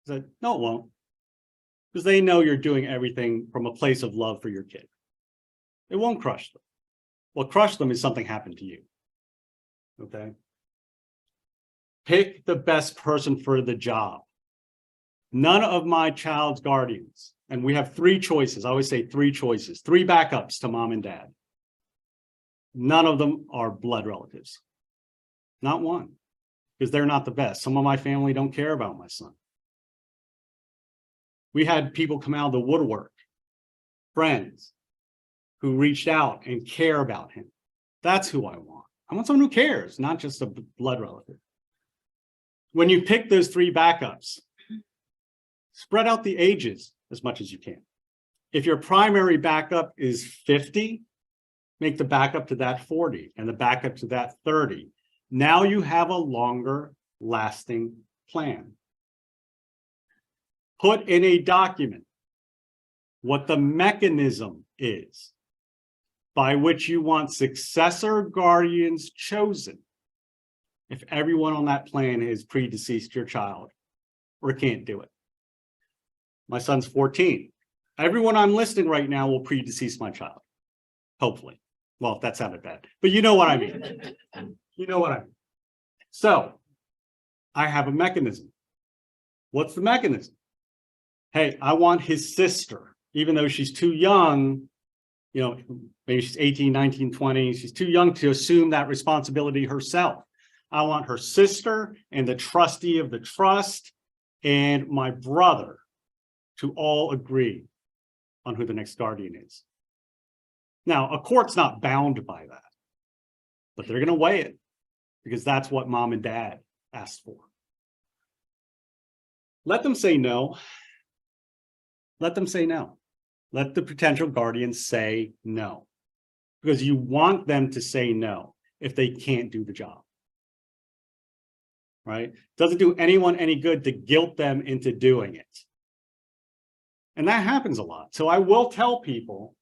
S2: I said, no, it won't, because they know you're doing everything from a place of love for your kid. It won't crush them. What crushed them is something happened to you, okay? Pick the best person for the job. None of my child's guardians, and we have 3 choices. I always say 3 choices, 3 backups to mom and dad. None of them are blood relatives. Not one, because they're not the best. Some of my family don't care about my son. We had people come out of the woodwork, friends who reached out and care about him. That's who I want. I want someone who cares, not just a blood relative. When you pick those 3 backups, spread out the ages as much as you can. If your primary backup is 50, make the backup to that 40 and the backup to that 30. Now you have a longer lasting plan. Put in a document what the mechanism is by which you want successor guardians chosen if everyone on that plan is predeceased your child or can't do it. My son's 14. Everyone I'm listing right now will predecease my child, hopefully. Well, that sounded bad, but you know what I mean. You know what I mean. So I have a mechanism. What's the mechanism? Hey, I want his sister, even though she's too young, you know, maybe she's 18, 19, 20, she's too young to assume that responsibility herself. I want her sister and the trustee of the trust and my brother to all agree on who the next guardian is. Now, a court's not bound by that, but they're going to weigh it because that's what mom and dad asked for. Let them say no. Let them say no. Let the potential guardians say no, because you want them to say no if they can't do the job. Right? Doesn't do anyone any good to guilt them into doing it. And that happens a lot. So I will tell people,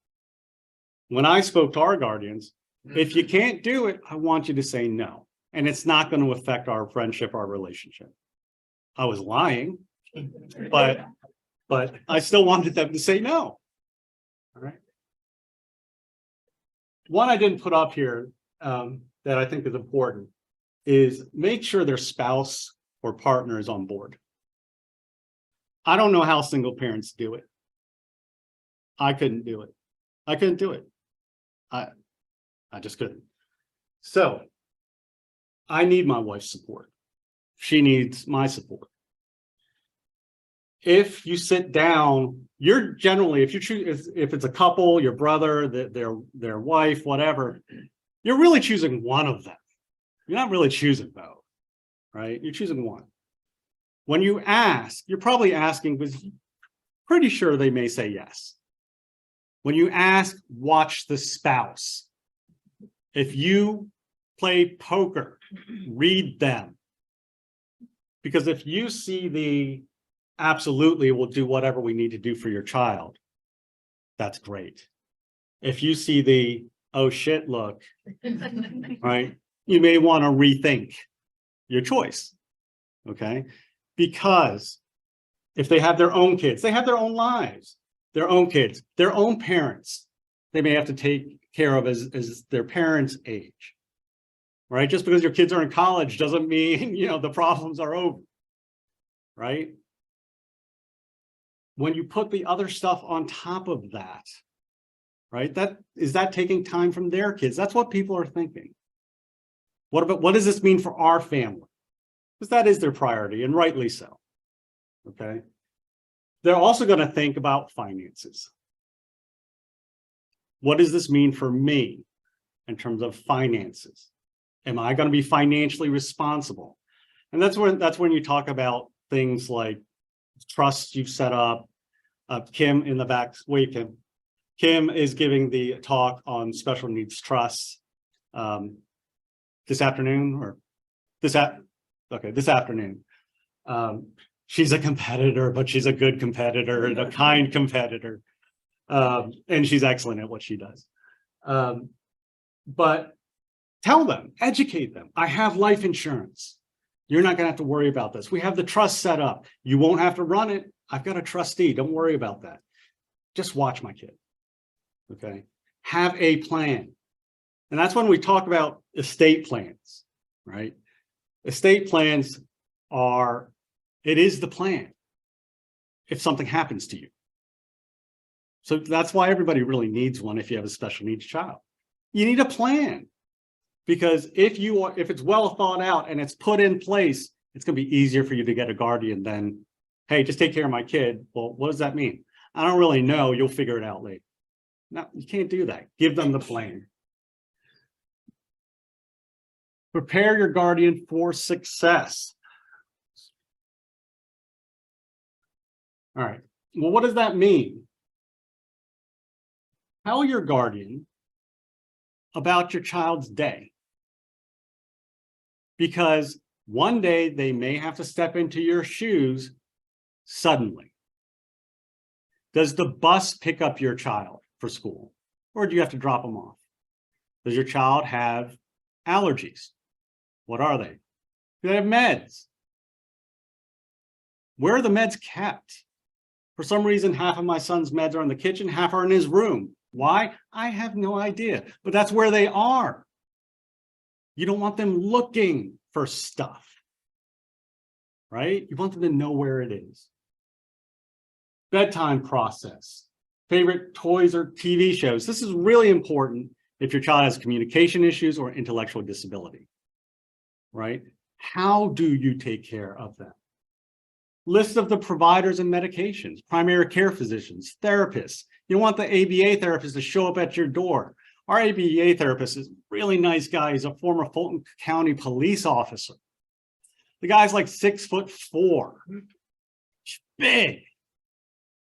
S2: when I spoke to our guardians, if you can't do it, I want you to say no. And it's not going to affect our friendship, our relationship. I was lying, but I still wanted them to say no. All right. One I didn't put up here that I think is important is make sure their spouse or partner is on board. I don't know how single parents do it. I couldn't do it. I couldn't do it. I just couldn't. So I need my wife's support. She needs my support. If you sit down, you're generally, if you choose, if it's a couple, your brother, their wife, whatever, you're really choosing one of them. You're not really choosing both, right? You're choosing one. When you ask, you're probably asking because you're pretty sure they may say yes. When you ask, watch the spouse. If you play poker, read them. Because if you see the absolutely we'll do whatever we need to do for your child, that's great. If you see the oh shit look, right, you may want to rethink your choice, okay? Because if they have their own kids, they have their own lives, their own kids, their own parents, they may have to take care of as their parents age, right? Just because your kids are in college doesn't mean, you know, the problems are over, right? When you put the other stuff on top of that, right, is that taking time from their kids? That's what people are thinking. What does this mean for our family? because that is their priority, and rightly so. Okay. They're also going to think about finances. What does this mean for me in terms of finances? Am I going to be financially responsible? And that's when you talk about things like trusts you've set up. Kim in the back, wait, Kim. Kim is giving the talk on special needs trusts this afternoon or this afternoon. She's a competitor, but she's a good competitor and a kind competitor. And she's excellent at what she does. But tell them, educate them. I have life insurance. You're not going to have to worry about this. We have the trust set up. You won't have to run it. I've got a trustee. Don't worry about that. Just watch my kid. Okay. Have a plan. And that's when we talk about estate plans, right? Estate plans are, it is the plan if something happens to you. So that's why everybody really needs one if you have a special needs child. You need a plan. Because if it's well thought out and it's put in place, it's going to be easier for you to get a guardian than, hey, just take care of my kid. Well, what does that mean? I don't really know. You'll figure it out later. No, you can't do that. Give them the plan. Prepare your guardian for success. All right. Well, what does that mean? Tell your guardian about your child's day. Because one day they may have to step into your shoes suddenly. Does the bus pick up your child for school? Or do you have to drop them off? Does your child have allergies? What are they? Do they have meds? Where are the meds kept? For some reason, half of my son's meds are in the kitchen, half are in his room. Why? I have no idea, but that's where they are. You don't want them looking for stuff, right? You want them to know where it is. Bedtime process, favorite toys or TV shows. This is really important if your child has communication issues or intellectual disability, right? How do you take care of them? List of the providers and medications, primary care physicians, therapists. You want the ABA therapist to show up at your door. Our ABA therapist is a really nice guy. He's a former Fulton County police officer. The guy's like 6'4", big.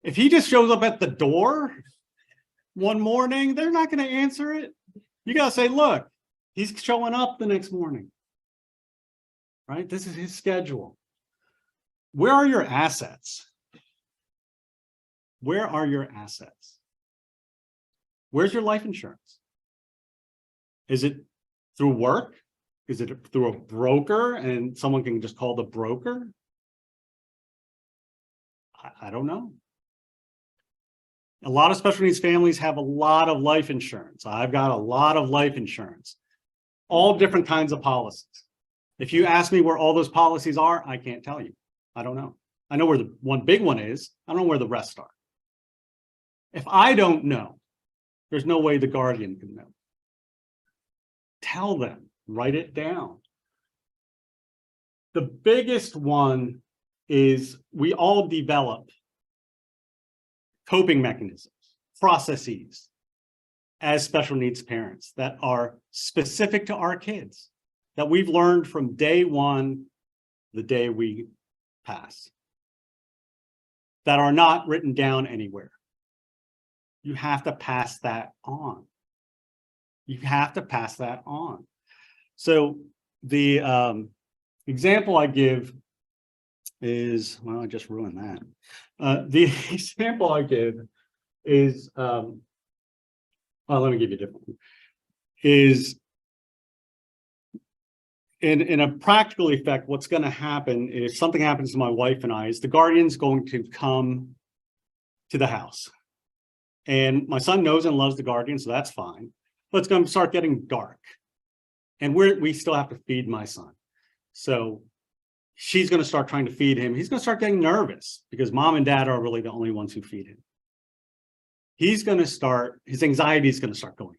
S2: If he just shows up at the door one morning, they're not going to answer it. You got to say, look, he's showing up the next morning, right? This is his schedule. Where are your assets? Where are your assets? Where's your life insurance? Is it through work? Is it through a broker and someone can just call the broker? I don't know. A lot of special needs families have a lot of life insurance. I've got a lot of life insurance, all different kinds of policies. If you ask me where all those policies are, I can't tell you. I don't know. I know where the one big one is. I don't know where the rest are. If I don't know, there's no way the guardian can know. Tell them, write it down. The biggest one is we all develop coping mechanisms, processes as special needs parents that are specific to our kids, that we've learned from day one, the day we pass, that are not written down anywhere. You have to pass that on. You have to pass that on. So the example I give is, well, I just ruined that. The example I give is, well, let me give you a different one, is in a practical effect, what's going to happen if something happens to my wife and I is the guardian's going to come to the house. And my son knows and loves the guardian, so that's fine. But it's going to start getting dark. And we still have to feed my son. So she's going to start trying to feed him. He's going to start getting nervous because mom and dad are really the only ones who feed him. He's going to start, his anxiety is going to start going.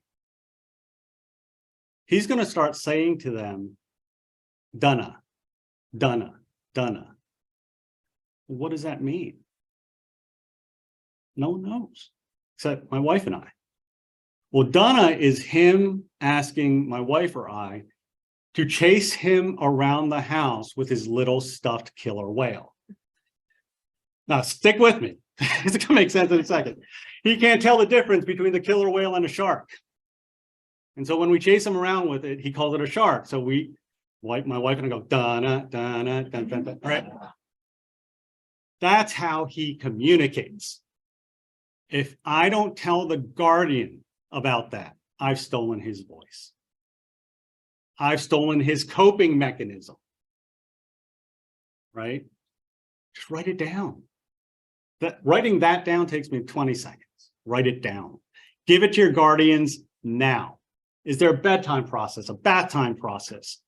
S2: He's going to start saying to them, Donna, Donna. What does that mean? No one knows, except my wife and I. Well, Donna is him asking my wife or I to chase him around the house with his little stuffed killer whale. Now, stick with me. It's gonna make sense in a second. He can't tell the difference between the killer whale and a shark. And so when we chase him around with it, he calls it a shark. So my wife and I go, Donna, Donna, dun, dun, dun, right? That's how he communicates. If I don't tell the guardian about that, I've stolen his voice. I've stolen his coping mechanism, right? Just write it down. Writing that down takes me 20 seconds. Write it down. Give it to your guardians now. Is there a bedtime process, a bath time process?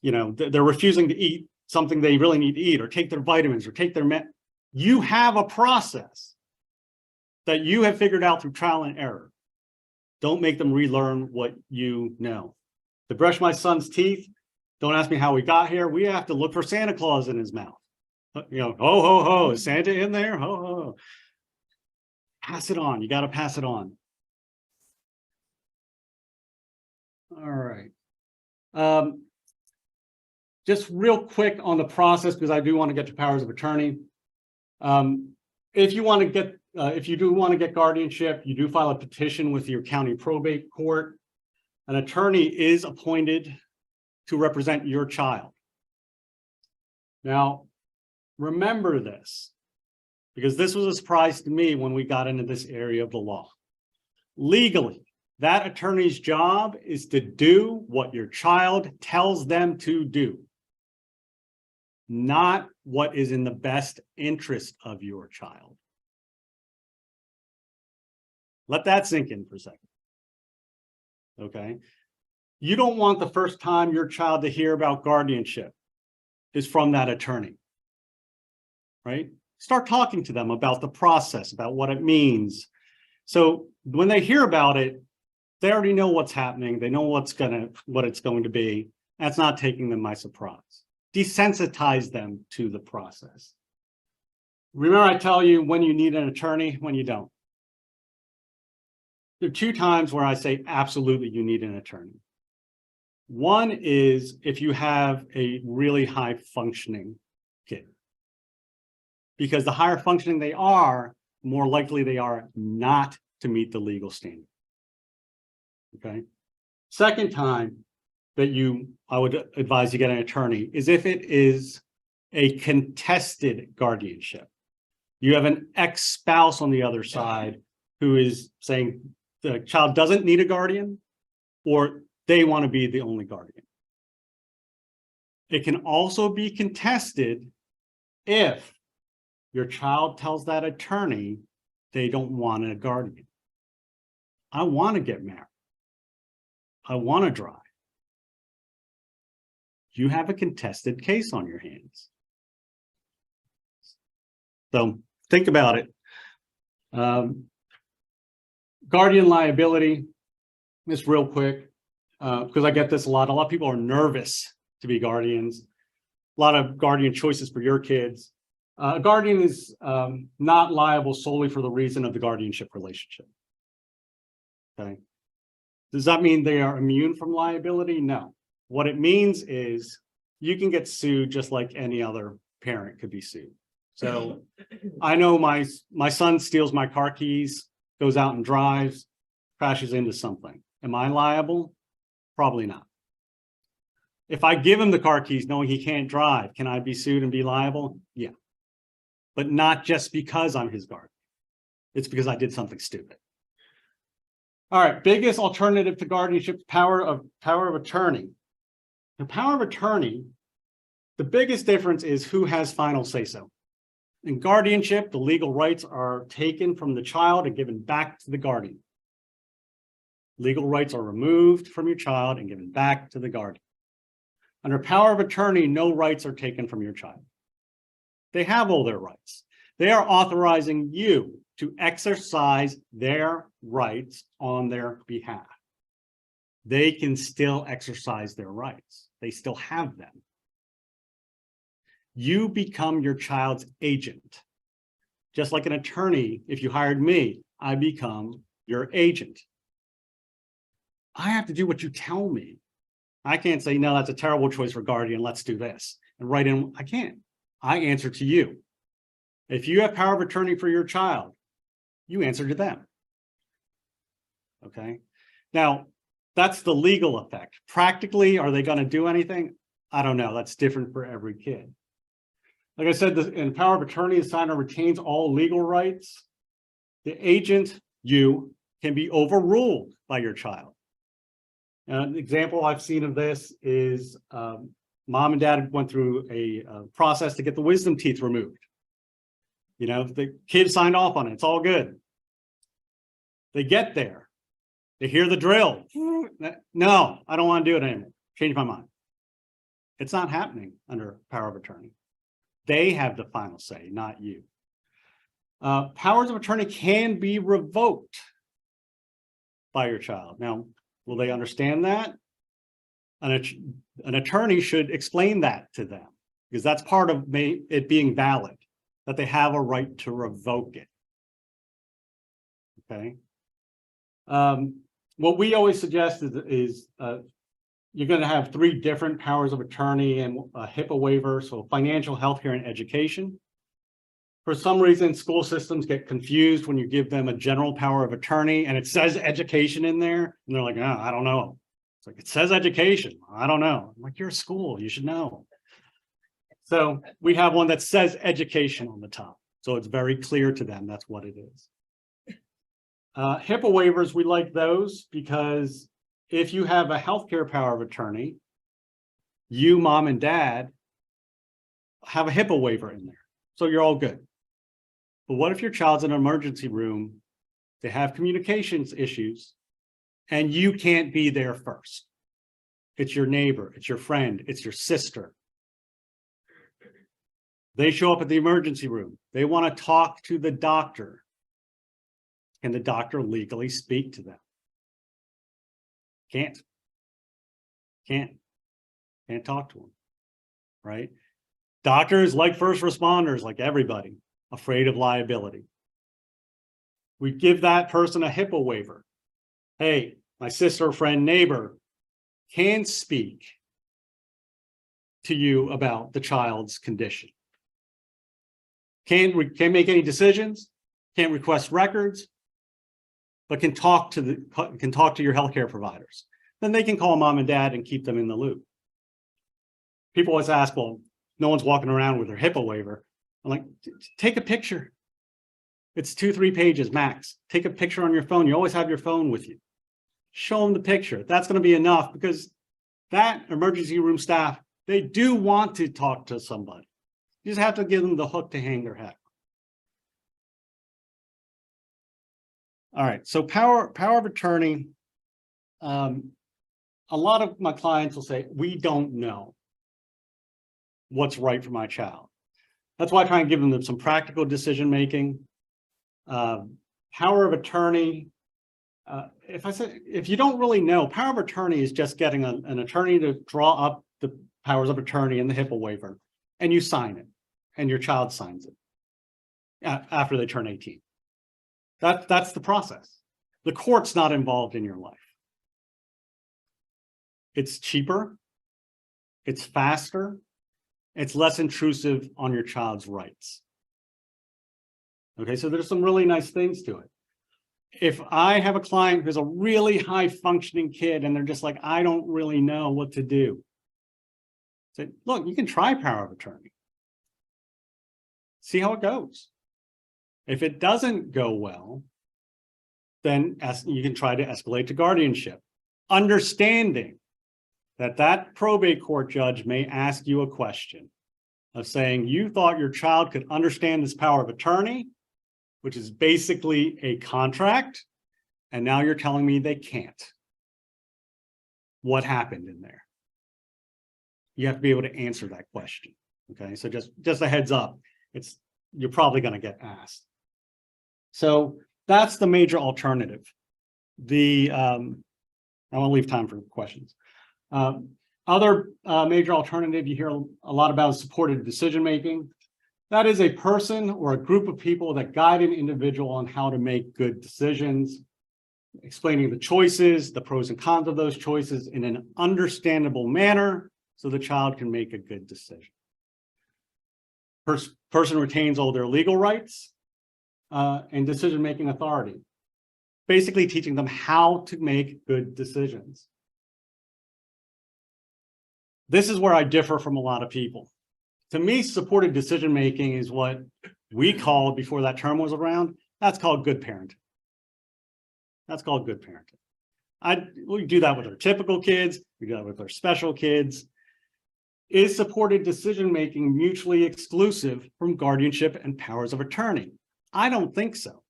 S2: You know, they're refusing to eat something they really need to eat, or take their vitamins, or take their You have a process that you have figured out through trial and error. Don't make them relearn what you know. To brush my son's teeth, don't ask me how we got here. We have to look for Santa Claus in his mouth. You know, ho, ho, ho, is Santa in there? Ho, ho, ho. Pass it on. You got to pass it on. All right. Just real quick on the process, because I do want to get to powers of attorney. If you want to get, if you do want to get guardianship, you do file a petition with your county probate court. An attorney is appointed to represent your child. Now, remember this, because this was a surprise to me when we got into this area of the law. Legally, that attorney's job is to do what your child tells them to do, not what is in the best interest of your child. Let that sink in for a second. Okay. You don't want the first time your child to hear about guardianship is from that attorney, right? Start talking to them about the process, about what it means. So when they hear about it, they already know what's happening. They know what it's going to be. That's not taking them by surprise. Desensitize them to the process. Remember, I tell you when you need an attorney, when you don't. There are two times where I say absolutely you need an attorney. One is if you have a really high functioning kid, because the higher functioning they are, more likely they are not to meet the legal standard. Okay. Second time that I would advise you get an attorney is if it is a contested guardianship. You have an ex-spouse on the other side who is saying the child doesn't need a guardian, or they want to be the only guardian. It can also be contested if your child tells that attorney they don't want a guardian. I want to get married. I want to drive. You have a contested case on your hands. So think about it. Guardian liability, just real quick, because I get this a lot. A lot of people are nervous to be guardians. A lot of guardian choices for your kids. A guardian is not liable solely for the reason of the guardianship relationship. Okay. Does that mean they are immune from liability? No. What it means is you can get sued just like any other parent could be sued. So I know my son steals my car keys, goes out and drives, crashes into something. Am I liable? Probably not. If I give him the car keys knowing he can't drive, can I be sued and be liable? Yeah. But not just because I'm his guardian. It's because I did something stupid. All right, biggest alternative to guardianship, power of attorney. The power of attorney, the biggest difference is who has final say-so. In guardianship, the legal rights are taken from the child and given back to the guardian. Legal rights are removed from your child and given back to the guardian. Under power of attorney, no rights are taken from your child. They have all their rights. They are authorizing you to exercise their rights on their behalf. They can still exercise their rights. They still have them. You become your child's agent. Just like an attorney, if you hired me, I become your agent. I have to do what you tell me. I can't say, no, that's a terrible choice for guardian, let's do this. And write in, I can't. I answer to you. If you have power of attorney for your child, you answer to them. Okay. Now, that's the legal effect. Practically, are they going to do anything? I don't know. That's different for every kid. Like I said, in power of attorney, the signer retains all legal rights. The agent, you, can be overruled by your child. An example I've seen of this is mom and dad went through a process to get the wisdom teeth removed. You know, the kid signed off on it. It's all good. They get there. They hear the drill. No, I don't want to do it anymore. Change my mind. It's not happening under power of attorney. They have the final say, not you. Powers of attorney can be revoked by your child. Now, will they understand that? An attorney should explain that to them, because that's part of it being valid, that they have a right to revoke it. Okay. What we always suggest is you're going to have 3 different powers of attorney and a HIPAA waiver, so financial, healthcare, and education. For some reason, school systems get confused when you give them a general power of attorney and it says education in there, and they're like, oh, I don't know. It's like, it says education. I don't know. I'm like, you're a school, you should know. So we have one that says education on the top. So it's very clear to them that's what it is. HIPAA waivers, we like those because if you have a healthcare power of attorney, you, mom and dad, have a HIPAA waiver in there. So you're all good. But what if your child's in an emergency room, they have communications issues, and you can't be there first? It's your neighbor, it's your friend, it's your sister. They show up at the emergency room. They want to talk to the doctor. Can the doctor legally speak to them? Can't talk to them, right? Doctors, like first responders, like everybody, afraid of liability. We give that person a HIPAA waiver. Hey, my sister, friend, neighbor can speak to you about the child's condition. Can't make any decisions, can't request records, but can talk to your healthcare providers. Then they can call mom and dad and keep them in the loop. People always ask, well, no one's walking around with their HIPAA waiver. I'm like, take a picture. It's 2-3 pages max. Take a picture on your phone. You always have your phone with you. Show them the picture. That's going to be enough, because that emergency room staff, they do want to talk to somebody. You just have to give them the hook to hang their hat. All right, so power of attorney. A lot of my clients will say, we don't know what's right for my child. That's why I try and give them some practical decision making. Power of attorney. If you don't really know, power of attorney is just getting an attorney to draw up the powers of attorney and the HIPAA waiver, and you sign it, and your child signs it after they turn 18. That's the process. The court's not involved in your life. It's cheaper, it's faster, it's less intrusive on your child's rights. Okay, so there's some really nice things to it. If I have a client who's a really high functioning kid and they're just like, I don't really know what to do, say, look, you can try power of attorney. See how it goes. If it doesn't go well, then you can try to escalate to guardianship, understanding that that probate court judge may ask you a question of saying, you thought your child could understand this power of attorney, which is basically a contract, and now you're telling me they can't. What happened in there? You have to be able to answer that question. Okay, so just a heads up, you're probably going to get asked. So that's the major alternative. I want to leave time for questions. On Other major alternative you hear a lot about is supported decision-making. That is a person or a group of people that guide an individual on how to make good decisions, explaining the choices, the pros and cons of those choices in an understandable manner so the child can make a good decision. Person retains all their legal rights and decision-making authority, basically teaching them how to make good decisions. This is where I differ from a lot of people. To me, supported decision-making is what we called, before that term was around, that's called good parenting. That's called good parenting. We do that with our typical kids. We do that with our special kids. Is supported decision-making mutually exclusive from guardianship and powers of attorney? I don't think so.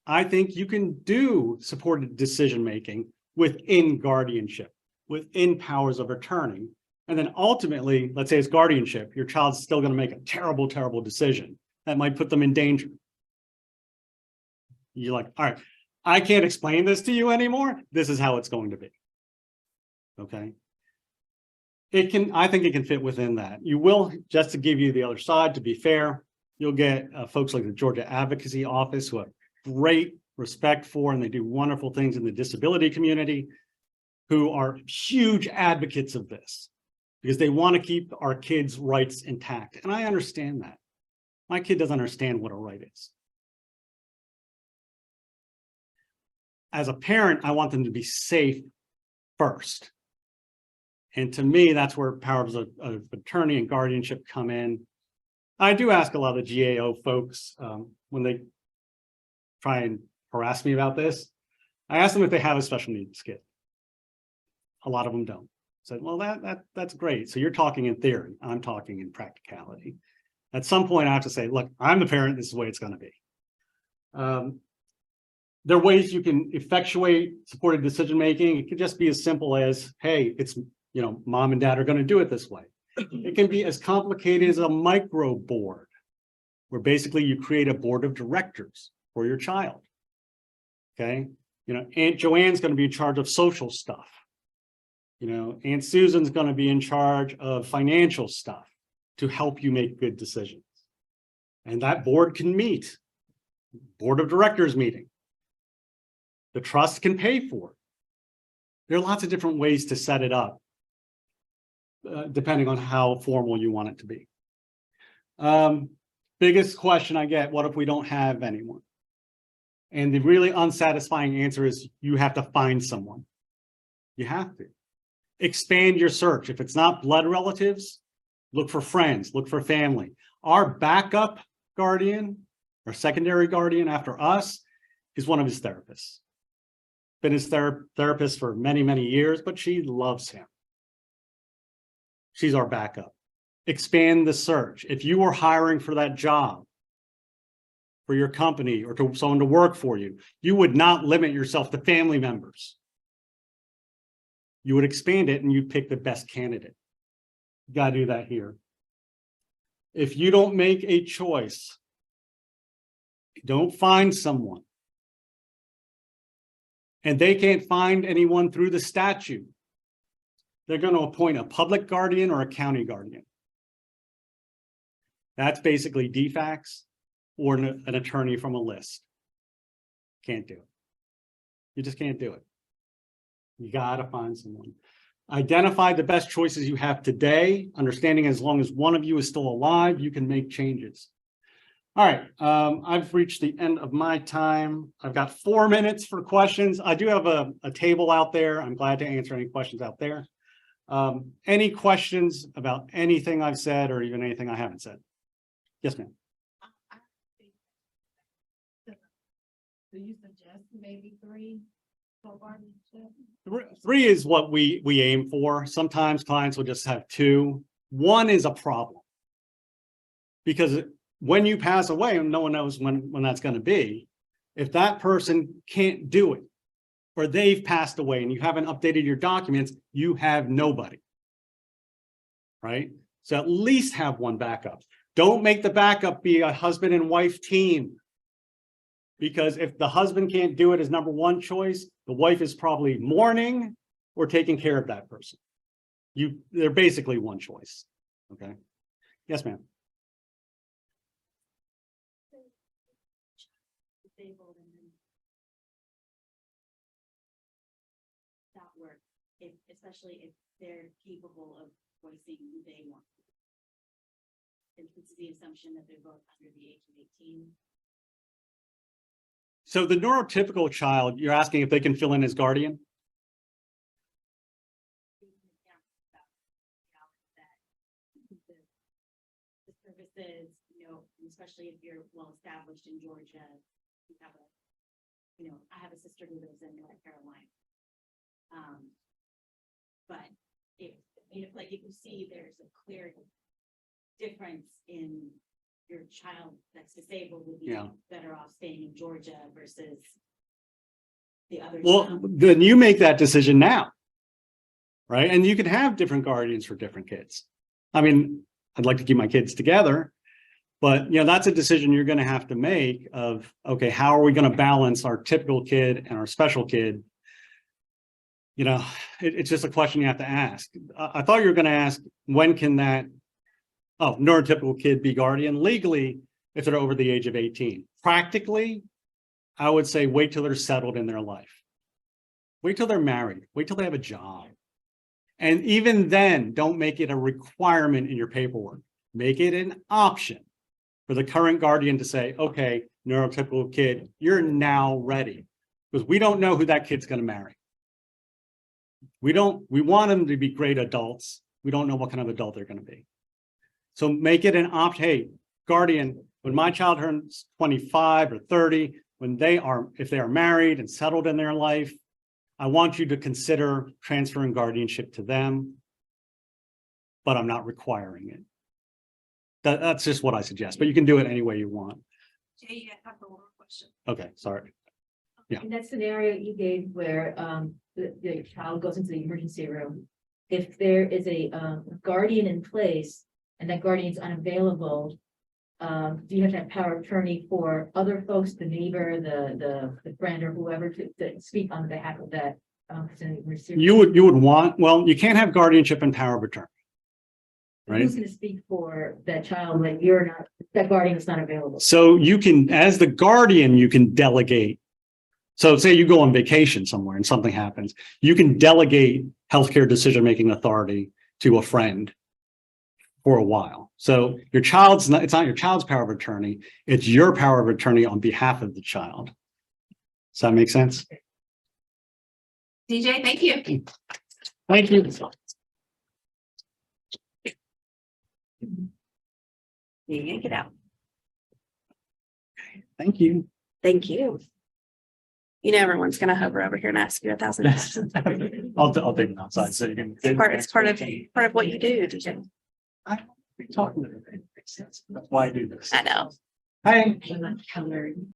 S2: I think you can do supported decision-making within guardianship, within powers of attorney. And then ultimately, let's say it's guardianship, your child's still going to make a terrible, terrible decision that might put them in danger. You're like, all right, I can't explain this to you anymore. This is how it's going to be. Okay. I think it can fit within that. You will, just to give you the other side, to be fair, you'll get folks like the Georgia Advocacy Office who have great respect for, and they do wonderful things in the disability community, who are huge advocates of this because they want to keep our kids' rights intact. And I understand that. My kid doesn't understand what a right is. As a parent, I want them to be safe first. And to me, that's where powers of attorney and guardianship come in. I do ask a lot of the GAO folks when they try and harass me about this. I ask them if they have a special needs kid. A lot of them don't. I said, well, that's great. So you're talking in theory. I'm talking in practicality. At some point, I have to say, look, I'm the parent. This is the way it's going to be. There are ways you can effectuate supported decision making. It could just be as simple as, hey, it's, mom and dad are going to do it this way. It can be as complicated as a micro board, where basically you create a board of directors for your child. Okay. Aunt Joanne's going to be in charge of social stuff. Aunt Susan's going to be in charge of financial stuff to help you make good decisions. And that board can meet, board of directors meeting. The trust can pay for it. There are lots of different ways to set it up, depending on how formal you want it to be. Biggest question I get, what if we don't have anyone? And the really unsatisfying answer is you have to find someone. You have to. Expand your search. If it's not blood relatives, look for friends, look for family. Our backup guardian, our secondary guardian after us, is one of his therapists. Been his therapist for many, many years, but she loves him. She's our backup. Expand the search. If you were hiring for that job, for your company, or to someone to work for you, you would not limit yourself to family members. You would expand it and you pick the best candidate. You got to do that here. If you don't make a choice, don't find someone, and they can't find anyone through the statute, they're going to appoint a public guardian or a county guardian. That's basically DFACS or an attorney from a list. Can't do it. You just can't do it. You got to find someone. Identify the best choices you have today, understanding as long as one of you is still alive, you can make changes. All right, I've reached the end of my time. I've got 4 minutes for questions. I do have a table out there. I'm glad to answer any questions out there. Any questions about anything I've said or even anything I haven't said? Yes, ma'am.
S3: Do you suggest maybe 3 for guardianship?
S2: 3 is what we aim for. Sometimes clients will just have 2. 1 is a problem because when you pass away, and no one knows when that's going to be, if that person can't do it or they've passed away and you haven't updated your documents, you have nobody. Right? So at least have 1 backup. Don't make the backup be a husband and wife team. Because if the husband can't do it as number 1 choice, the wife is probably mourning or taking care of that person. they're basically one choice. Okay. Yes, ma'am.
S5: Disabled and then that work, especially if they're capable of voicing who they want. And this is the assumption that they're both under the age of 18.
S2: So the neurotypical child, you're asking if they can fill in as guardian?
S5: The services, especially if you're well established in Georgia, you have I have a sister who lives in North Carolina. But if you see there's a clear difference in your child that's disabled would be
S2: Yeah.
S5: better off staying in Georgia versus the other.
S2: Well,
S5: child.
S2: then you make that decision now. Right? And you can have different guardians for different kids. I mean, I'd like to keep my kids together, but that's a decision you're going to have to make of, okay, how are we going to balance our typical kid and our special kid? It's just a question you have to ask. I thought you were going to ask, when can that neurotypical kid be guardian? Legally, if they're over the age of 18. Practically, I would say wait till they're settled in their life. Wait till they're married. Wait till they have a job. And even then, don't make it a requirement in your paperwork. Make it an option for the current guardian to say, okay, neurotypical kid, you're now ready. Because we don't know who that kid's going to marry. We want them to be great adults. We don't know what kind of adult they're going to be. So make it an option. Hey, guardian, when my child turns 25 or 30, if they are married and settled in their life, I want you to consider transferring guardianship to them, but I'm not requiring it. That's just what I suggest, but you can do it any way you want.
S4: Jay, I have one more question.
S2: Okay, sorry. Yeah.
S3: In that scenario you gave where the child goes into the emergency room, if there is a guardian in place and that guardian is unavailable, do you have to have power of attorney for other folks, the neighbor, the friend, or whoever to speak on behalf of that?
S2: You would want, well, you can't have guardianship and power of attorney. Right.
S3: Who's going to speak for that child when you're not, that guardian is not available?
S2: So you can, as the guardian, you can delegate. So say you go on vacation somewhere and something happens, you can delegate healthcare decision-making authority to a friend for a while. So it's not your child's power of attorney, it's your power of attorney on behalf of the child. Does that make sense?
S1: DJ, thank you.
S2: Thank you.
S1: You yank it out.
S2: Thank you.
S1: Thank you. Everyone's going to hover over here and ask you 1,000 questions.
S2: I'll take them outside so you can.
S1: It's part of what you do. DJ.
S2: I don't be talking to them. That's why I do this.
S1: I know.
S2: Hi.
S3: Colored.